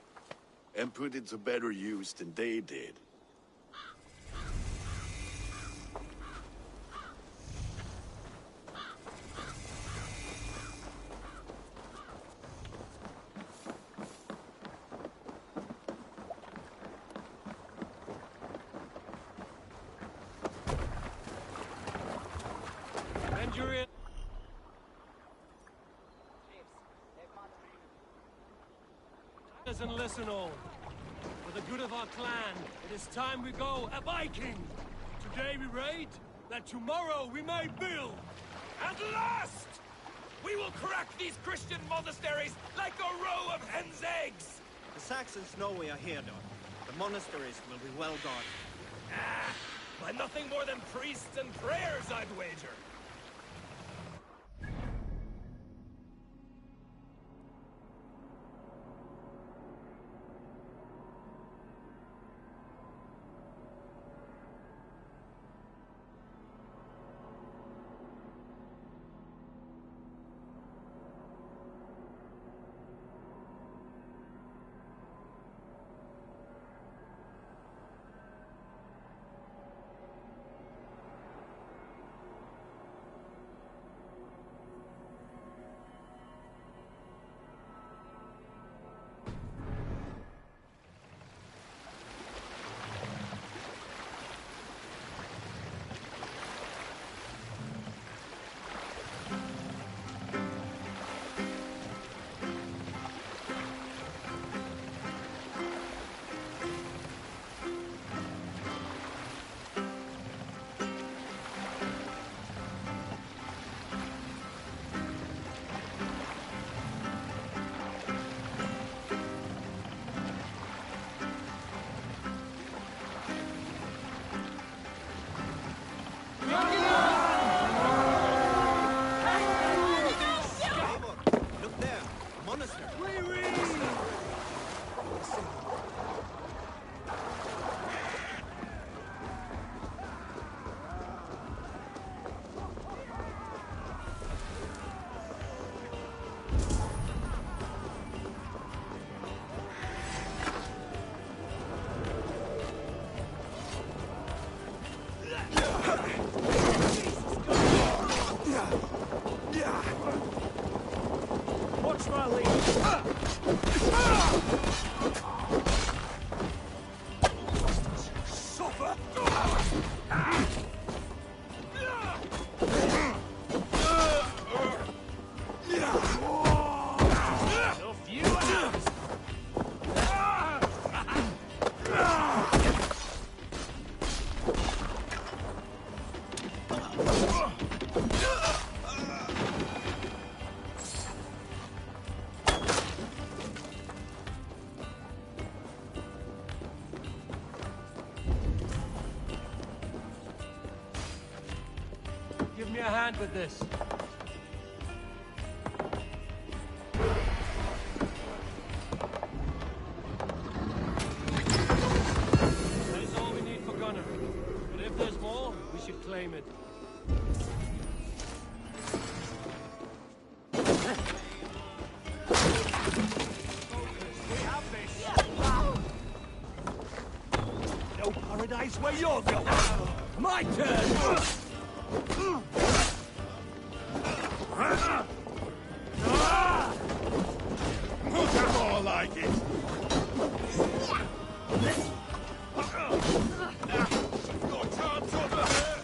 and put it to better use than they did. And listen all. For the good of our clan, it is time we go a Viking! Today we raid, that tomorrow we may build! At last! We will crack these Christian monasteries like a row of hen's eggs! The Saxons know we are here, though. The monasteries will be well guarded. By nothing more than priests and prayers, I'd wager! me a hand with this. That is all we need for Gunner. But if there's more, we should claim it. No paradise where you're going. My turn. More like it. Your chance over here.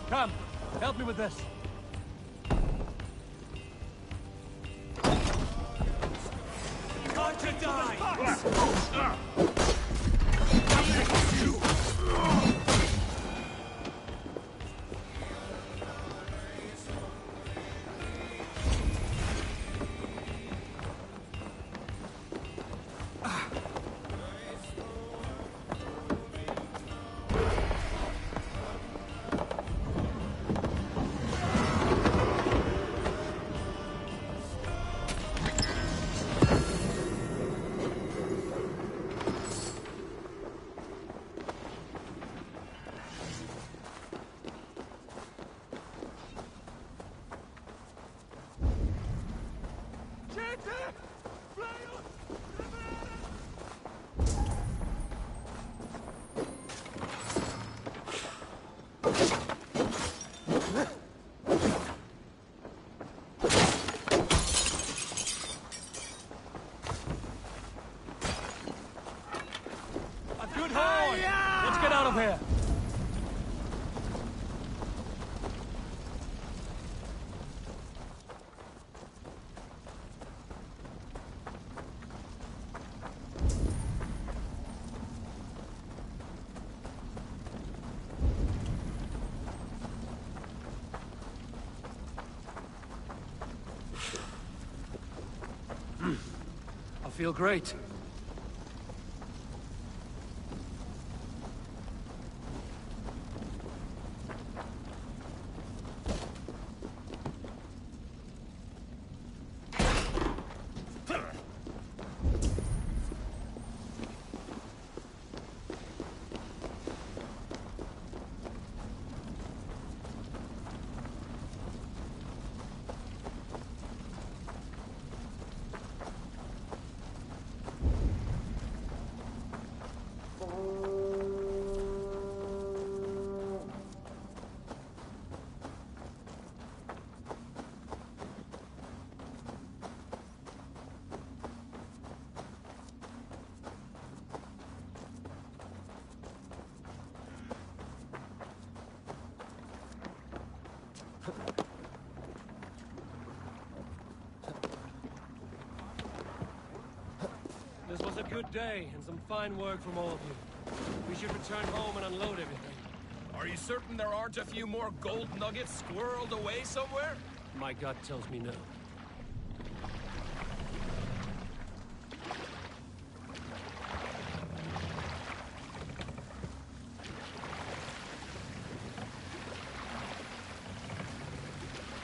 Come, help me with this. Got to die. A good horn! Let's get out of here! I feel great. This was a good day, and some fine work from all of you. We should return home and unload everything. Are you certain there aren't a few more gold nuggets squirreled away somewhere? My gut tells me no.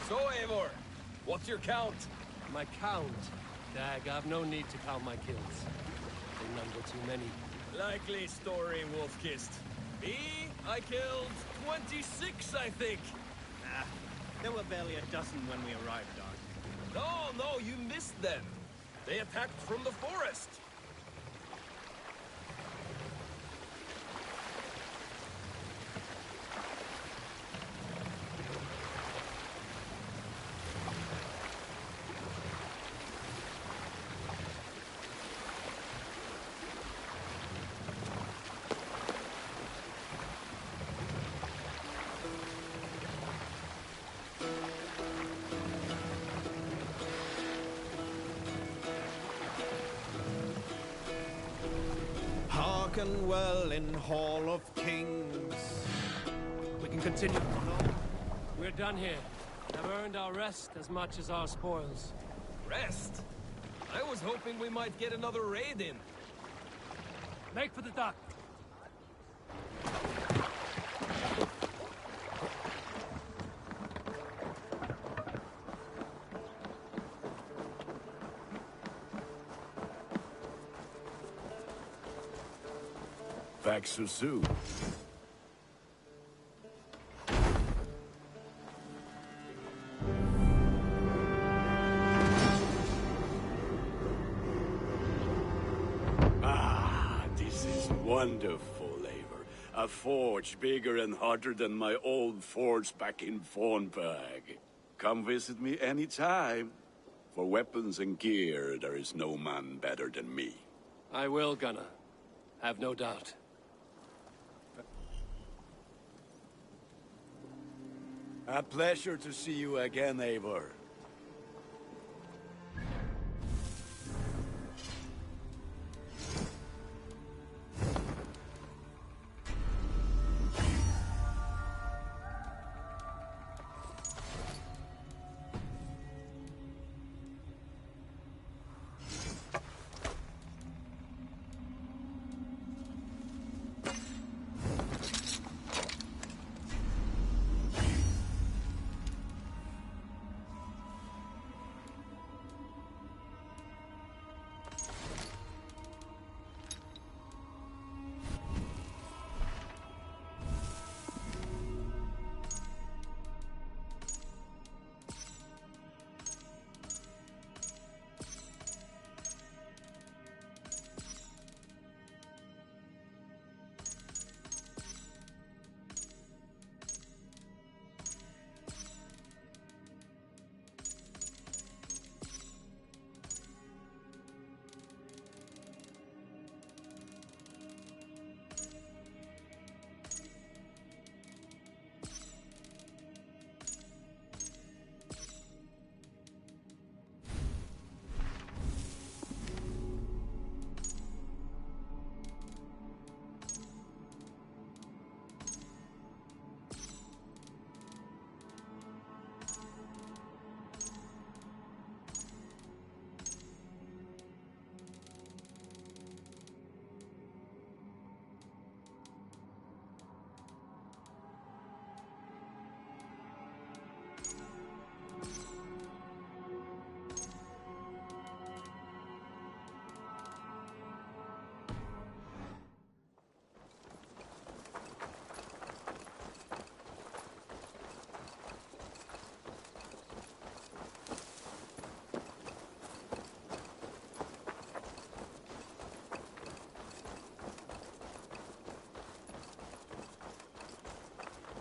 So, Eivor, what's your count? My count? Dag, I've no need to count my kills. They number too many. Likely story, Wolfkist. Me? I killed 26, I think. Ah, there were barely a dozen when we arrived, Dark. No, you missed them. They attacked from the forest. done well in Hall of Kings. We can continue. We're done here. Have earned our rest as much as our spoils. Rest? I was hoping we might get another raid in. Make for the dock. Back so soon. This is wonderful, Eivor. A forge bigger and hotter than my old forge back in Fornburg. Come visit me anytime. For weapons and gear, there is no man better than me. I will, Gunnar. Have no doubt. A pleasure to see you again, Eivor.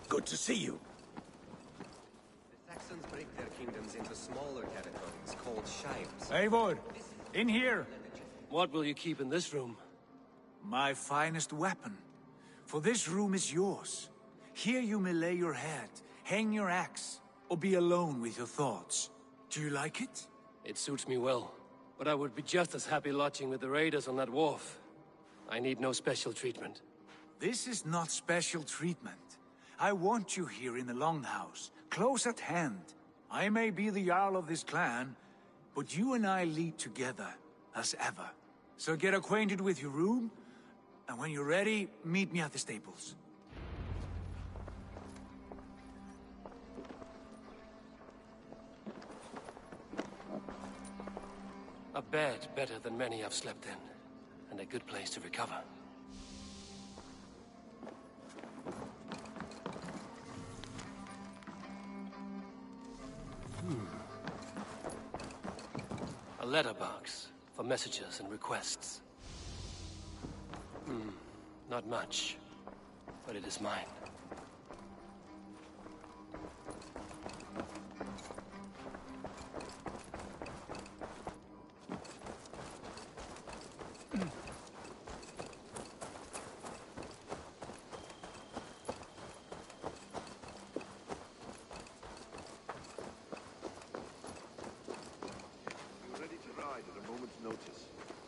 Good to see you. The Saxons break their kingdoms into smaller territories called shires. Eivor, in here! What will you keep in this room? My finest weapon. For this room is yours. Here you may lay your head, hang your axe, or be alone with your thoughts. Do you like it? It suits me well, but I would be just as happy lodging with the raiders on that wharf. I need no special treatment. This is not special treatment. I want you here in the Longhouse, close at hand. I may be the Jarl of this clan, but you and I lead together, as ever. So get acquainted with your room, and when you're ready, meet me at the stables. A bed better than many I've slept in, and a good place to recover. A letterbox for messages and requests. Not much, but it is mine.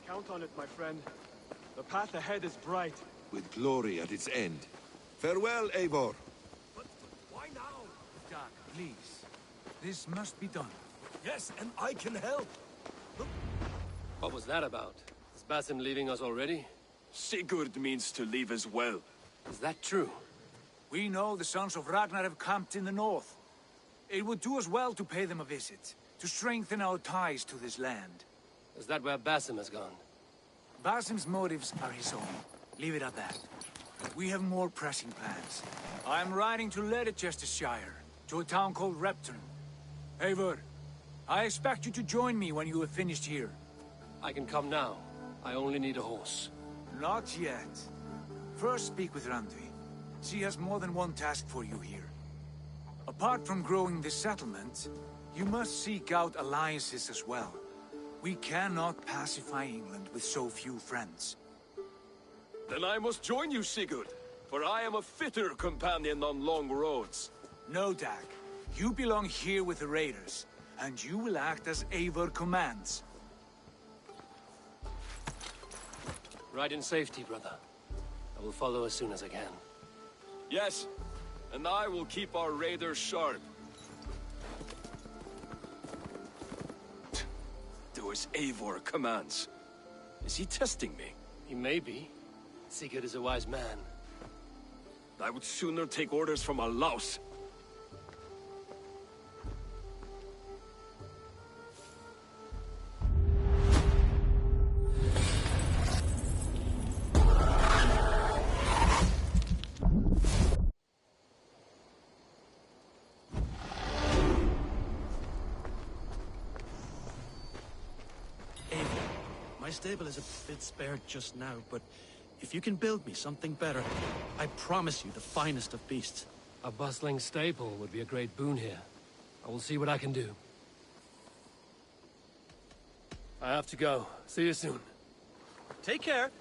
Count on it, my friend. The path ahead is bright. with glory at its end. Farewell, Eivor. But why now? Dag, please. This must be done. Yes, and I can help. What was that about? Is Basim leaving us already? Sigurd means to leave as well. Is that true? We know the sons of Ragnar have camped in the north. It would do us well to pay them a visit, to strengthen our ties to this land. Is that where Basim has gone? Basim's motives are his own. Leave it at that. We have more pressing plans. I'm riding to Leicestershire, to a town called Repton. Eivor, I expect you to join me when you have finished here. I can come now. I only need a horse. Not yet. First speak with Randvi. She has more than one task for you here. Apart from growing this settlement, you must seek out alliances as well. We cannot pacify England with so few friends. Then I must join you, Sigurd, for I am a fitter companion on long roads. No, Dag. You belong here with the raiders, and you will act as Eivor commands. Ride in safety, brother. I will follow as soon as I can. Yes, and I will keep our raiders sharp. Do as Eivor commands. Is he testing me? He may be. Sigurd is a wise man. I would sooner take orders from a louse. My stable is a bit spared just now, but if you can build me something better, I promise you the finest of beasts. A bustling stable would be a great boon here. I will see what I can do. I have to go. See you soon. Take care.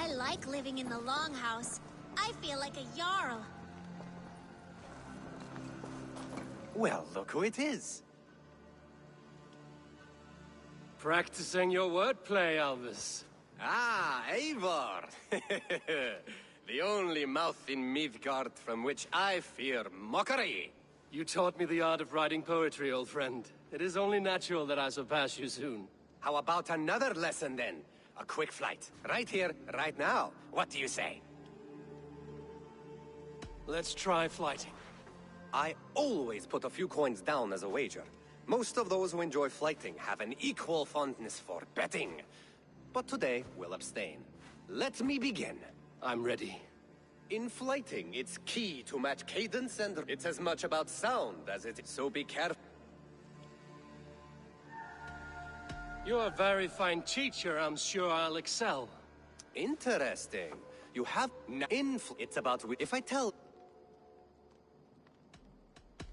I like living in the Longhouse. I feel like a Jarl. Well, look who it is. Practicing your wordplay, Alvis. Ah, Eivor! The only mouth in Midgard from which I fear mockery. You taught me the art of writing poetry, old friend. It is only natural that I surpass you soon. How about another lesson, then? A quick flight. Right here, right now. What do you say? Let's try flighting. I always put a few coins down as a wager. Most of those who enjoy flighting have an equal fondness for betting. But today, we'll abstain. Let me begin. I'm ready. Inflating, it's key to match cadence, and it's as much about sound as it is. So be careful. You're a very fine teacher. I'm sure I'll excel. Interesting. You have it's about if I tell.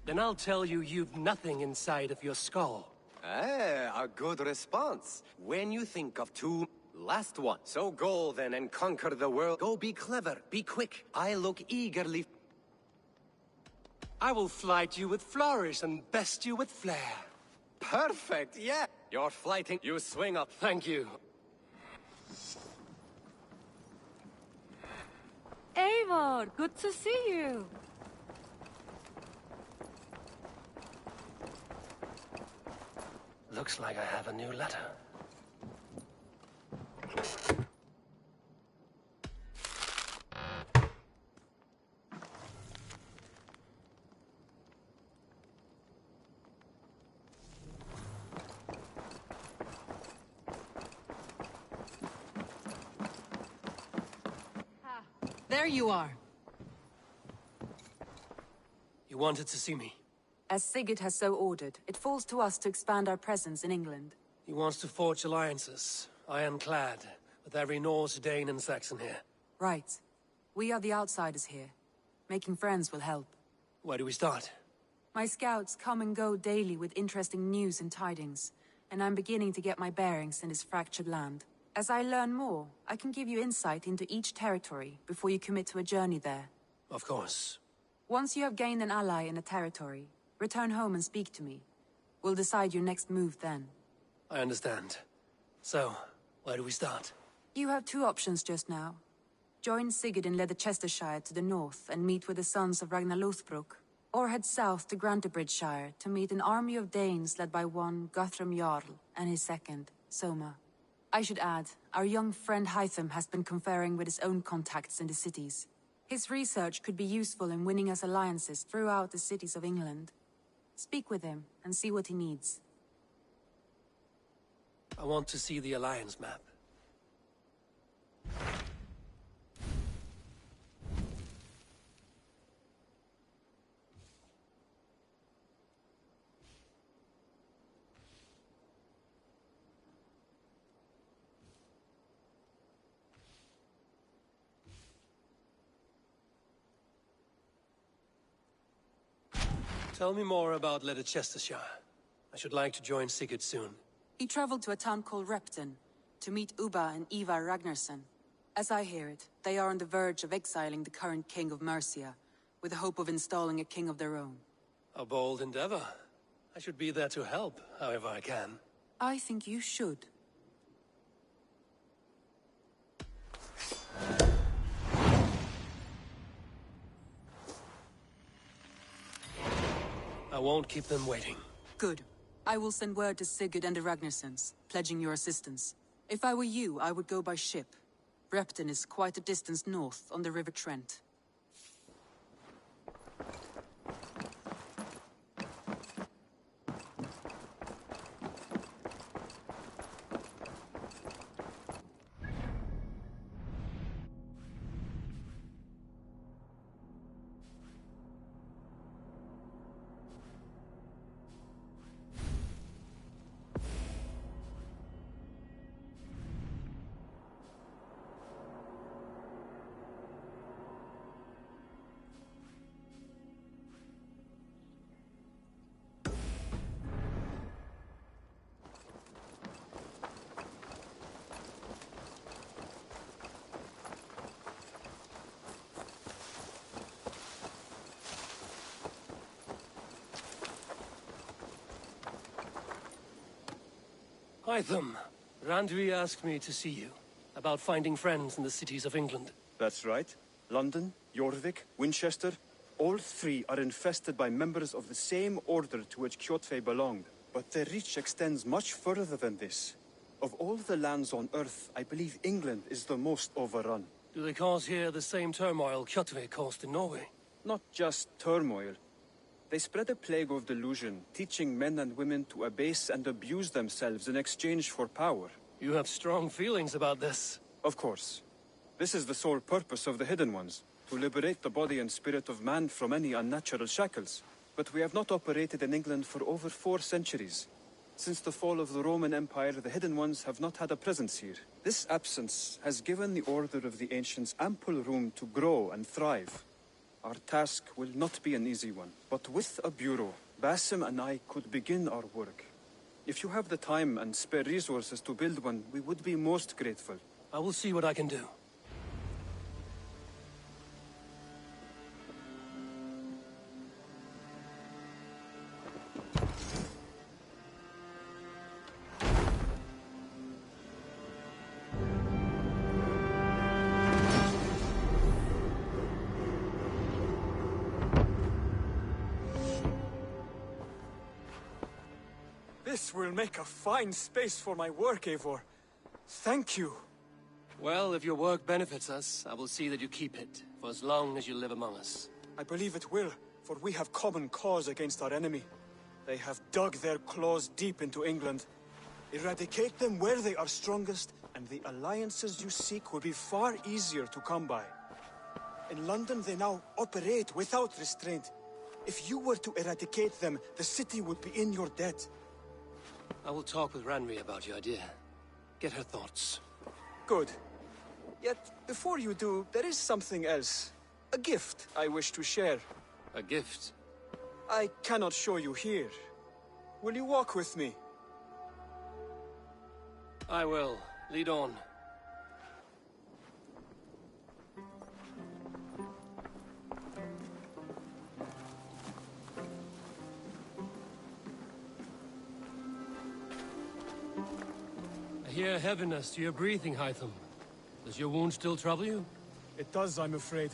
Then I'll tell you you've nothing inside of your skull. Ah, a good response. When you think of two, last one. So go then and conquer the world. Go be clever, be quick. I look eagerly. I will flight you with flourish and best you with flair. Perfect, yeah. You're flighting, you swing up. Thank you. Eivor, good to see you. Looks like I have a new letter. There you are. You wanted to see me? As Sigurd has so ordered, it falls to us to expand our presence in England. He wants to forge alliances, ironclad, with every Norse, Dane, and Saxon here. Right. We are the outsiders here. Making friends will help. Where do we start? My scouts come and go daily with interesting news and tidings, and I'm beginning to get my bearings in this fractured land. As I learn more, I can give you insight into each territory before you commit to a journey there. Of course. Once you have gained an ally in a territory, return home and speak to me. We'll decide your next move then. I understand. So, where do we start? You have two options just now. Join Sigurd in Leicestershire to the north and meet with the sons of Ragnar Lothbrok, or head south to Grantebridgeshire to meet an army of Danes led by one Guthrum Jarl and his second, Soma. I should add, our young friend Hytham has been conferring with his own contacts in the cities. His research could be useful in winning us alliances throughout the cities of England. Speak with him and see what he needs. I want to see the alliance map. Tell me more about Leicestershire. I should like to join Sigurd soon. He traveled to a town called Repton to meet Ubba and Ivar Ragnarsson. As I hear it, they are on the verge of exiling the current king of Mercia, with the hope of installing a king of their own. A bold endeavor. I should be there to help, however I can. I think you should. I won't keep them waiting. Good. I will send word to Sigurd and the Ragnarssons, pledging your assistance. If I were you, I would go by ship. Repton is quite a distance north on the River Trent. Hytham, Randvi asked me to see you, about finding friends in the cities of England. That's right. London, Jorvik, Winchester, all three are infested by members of the same order to which Kjotve belonged. But their reach extends much further than this. Of all the lands on Earth, I believe England is the most overrun. Do they cause here the same turmoil Kjotve caused in Norway? Not just turmoil. They spread a plague of delusion, teaching men and women to abase and abuse themselves in exchange for power. You have strong feelings about this. Of course. This is the sole purpose of the Hidden Ones. to liberate the body and spirit of man from any unnatural shackles. But we have not operated in England for over 4 centuries. Since the fall of the Roman Empire, the Hidden Ones have not had a presence here. This absence has given the Order of the Ancients ample room to grow and thrive. Our task will not be an easy one, but with a bureau, Basim and I could begin our work. If you have the time and spare resources to build one, we would be most grateful. I will see what I can do. This will make a fine space for my work, Eivor. Thank you. Well, if your work benefits us, I will see that you keep it, for as long as you live among us. I believe it will, for we have common cause against our enemy. They have dug their claws deep into England. Eradicate them where they are strongest, and the alliances you seek will be far easier to come by. In London, they now operate without restraint. If you were to eradicate them, the city would be in your debt. I will talk with Ranri about your idea. Get her thoughts. Good. Yet, before you do, there is something else. A gift I wish to share. A gift? I cannot show you here. Will you walk with me? I will. Lead on. I hear heaviness to your breathing, Hytham. Does your wound still trouble you? It does, I'm afraid.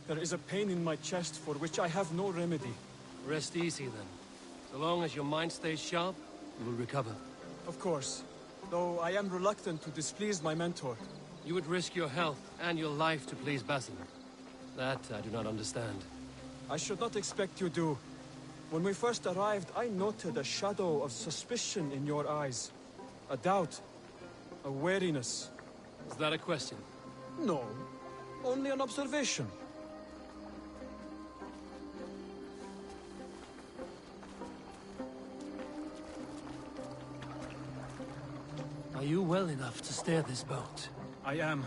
There is a pain in my chest for which I have no remedy. Rest easy, then. So long as your mind stays sharp, you will recover. Of course. Though I am reluctant to displease my mentor. You would risk your health and your life to please Basim. That I do not understand. I should not expect you do. When we first arrived, I noted a shadow of suspicion in your eyes. A doubt. A wariness. Is that a question? No. Only an observation. Are you well enough to steer this boat? I am.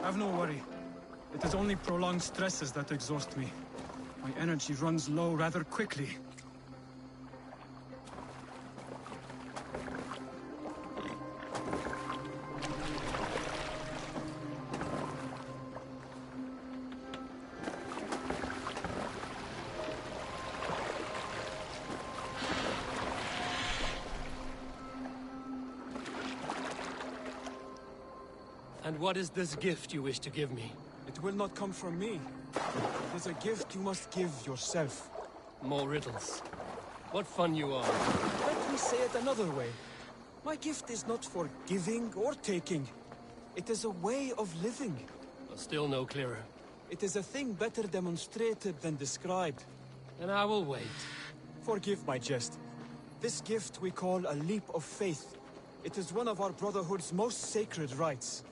Have no worry. It is only prolonged stresses that exhaust me. My energy runs low rather quickly. And what is this gift you wish to give me? It will not come from me. It is a gift you must give yourself. More riddles. What fun you are. Let me say it another way. My gift is not for giving or taking. It is a way of living. Still no clearer. It is a thing better demonstrated than described. Then I will wait. Forgive my jest. This gift we call a leap of faith. It is one of our Brotherhood's most sacred rites.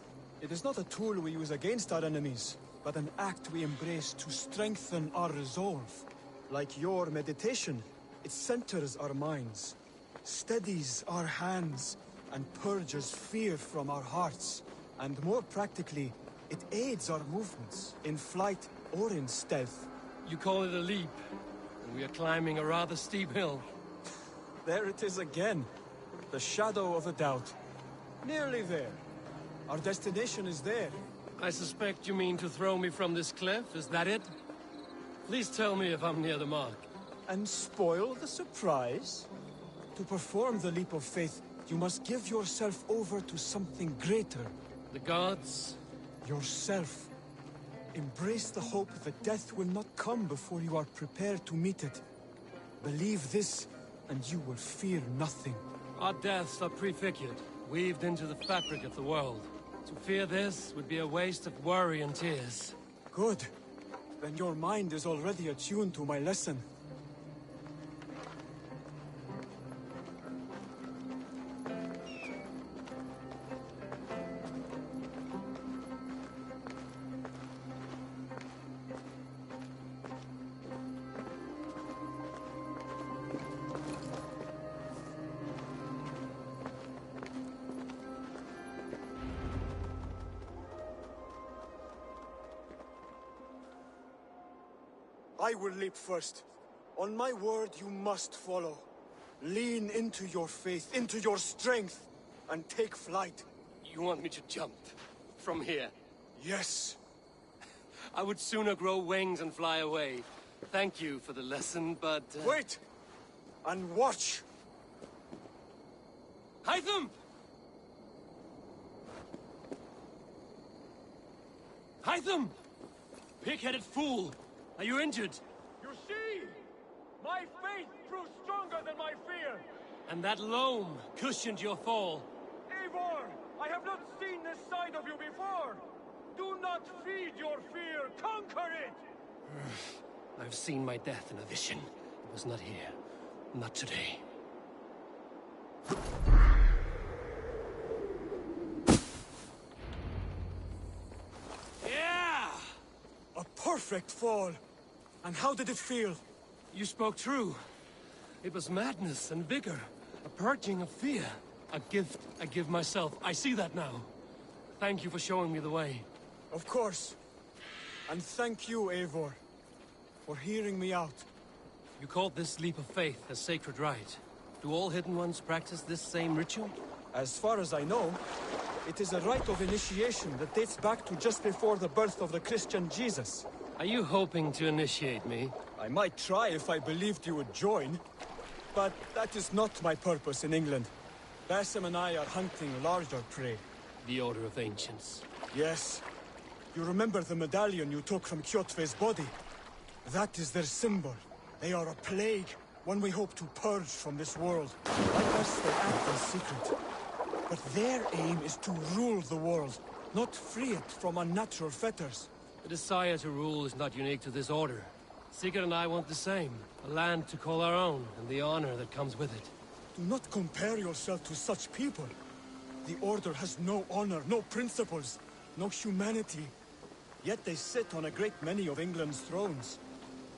It is not a tool we use against our enemies, but an act we embrace to strengthen our resolve. Like your meditation, it centers our minds, steadies our hands, and purges fear from our hearts. And more practically, it aids our movements, in flight or in stealth. You call it a leap, and we are climbing a rather steep hill. There it is again, the shadow of a doubt. Nearly there. Our destination is there. I suspect you mean to throw me from this cliff, is that it? Please tell me if I'm near the mark. And spoil the surprise? To perform the leap of faith, you must give yourself over to something greater. The gods? Yourself. Embrace the hope that death will not come before you are prepared to meet it. Believe this, and you will fear nothing. Our deaths are prefigured, weaved into the fabric of the world. To fear this would be a waste of worry and tears. Good. Then your mind is already attuned to my lesson. I will leap first. On my word, you must follow. Lean into your faith, into your strength, and take flight. You want me to jump? From here? Yes. I would sooner grow wings and fly away. Thank you for the lesson, but... Wait! And watch! Hytham! Hytham! Pig-headed fool! Are you injured? You see? My faith proved stronger than my fear! And that loam cushioned your fall. Eivor! I have not seen this side of you before! Do not feed your fear! Conquer it! I've seen my death in a vision. It was not here. Not today. Yeah! A perfect fall! And how did it feel? You spoke true. It was madness and vigor. A purging of fear. A gift I give myself. I see that now. Thank you for showing me the way. Of course. And thank you, Eivor, for hearing me out. You called this leap of faith a sacred rite. Do all Hidden Ones practice this same ritual? As far as I know, it is a rite of initiation that dates back to just before the birth of the Christian Jesus. Are you hoping to initiate me? I might try if I believed you would join. But that is not my purpose in England. Basim and I are hunting larger prey. The Order of Ancients. Yes. You remember the medallion you took from Kjotve's body? That is their symbol. They are a plague, one we hope to purge from this world. Like us, they act in secret. But their aim is to rule the world, not free it from unnatural fetters. The desire to rule is not unique to this order. Sigurd and I want the same. A land to call our own, and the honor that comes with it. Do not compare yourself to such people. The Order has no honor, no principles, no humanity. Yet they sit on a great many of England's thrones.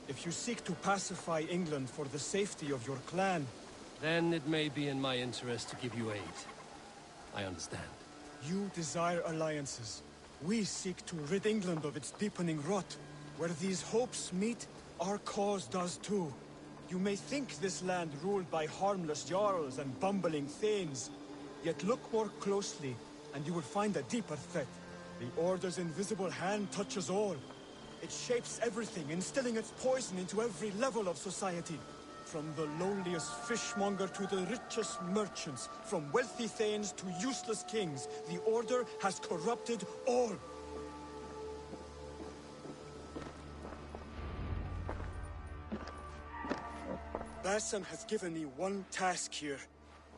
If you seek to pacify England for the safety of your clan... Then it may be in my interest to give you aid. I understand. You desire alliances. We seek to rid England of its deepening rot. Where these hopes meet, our cause does too. You may think this land ruled by harmless jarls and bumbling thanes. Yet look more closely, and you will find a deeper threat. The Order's invisible hand touches all. It shapes everything, instilling its poison into every level of society. From the lowliest fishmonger to the richest merchants, from wealthy thanes to useless kings, the Order has corrupted all. Basim has given me one task here.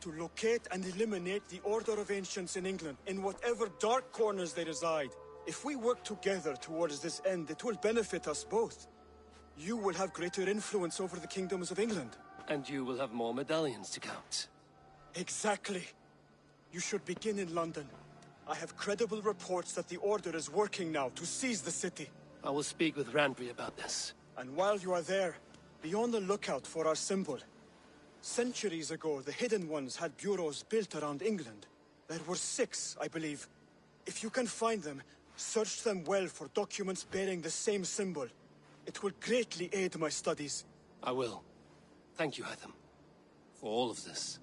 To locate and eliminate the Order of Ancients in England, in whatever dark corners they reside. If we work together towards this end, it will benefit us both. You will have greater influence over the kingdoms of England. And you will have more medallions to count. Exactly. You should begin in London. I have credible reports that the Order is working now to seize the city. I will speak with Randvi about this. And while you are there, be on the lookout for our symbol. Centuries ago, the Hidden Ones had bureaus built around England. There were 6, I believe. If you can find them, search them well for documents bearing the same symbol. It will greatly aid my studies. I will. Thank you, Hytham, for all of this.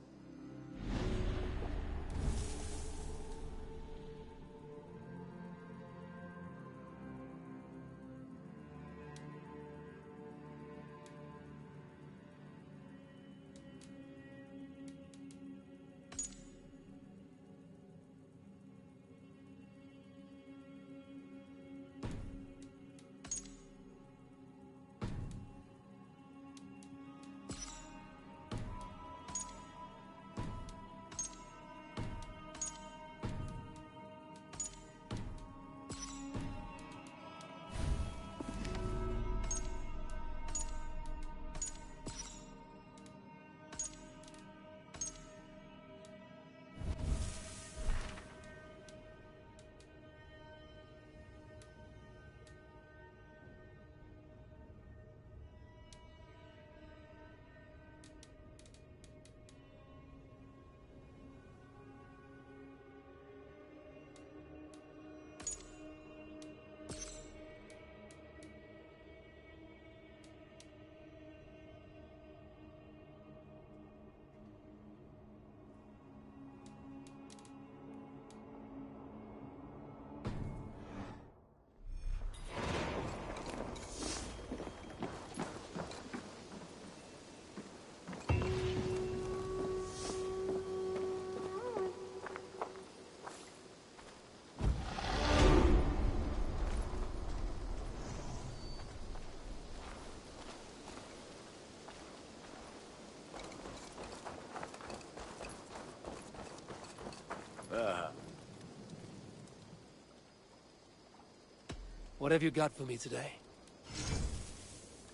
What have you got for me today?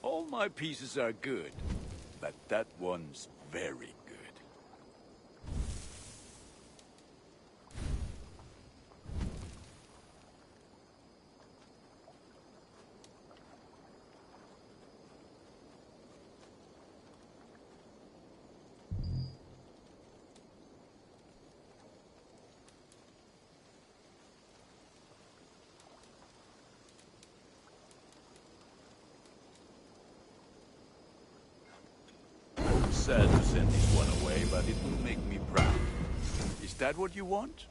All my pieces are good, but that one's very good. Sad to send this one away, but it will make me proud. Is that what you want?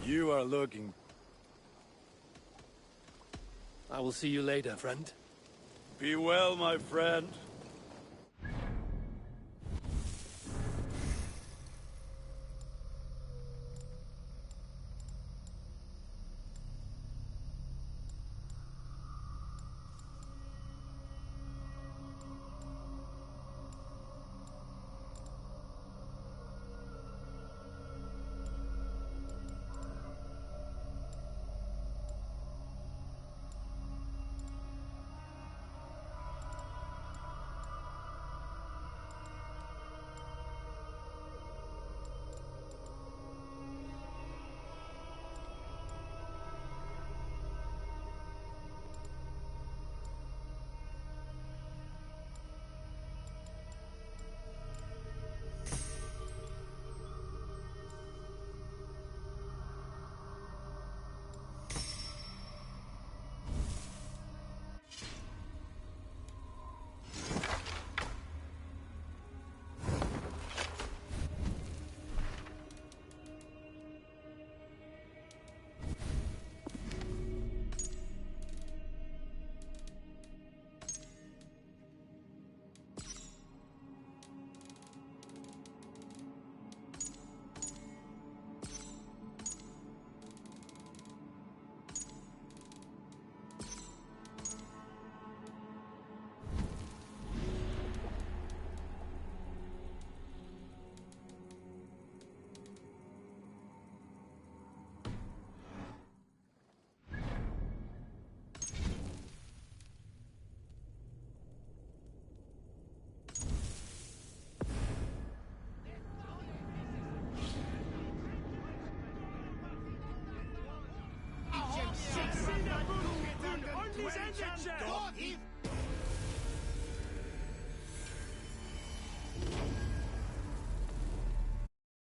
You are looking... I will see you later, friend. Be well, my friend. Ordentlich Ende, Chef!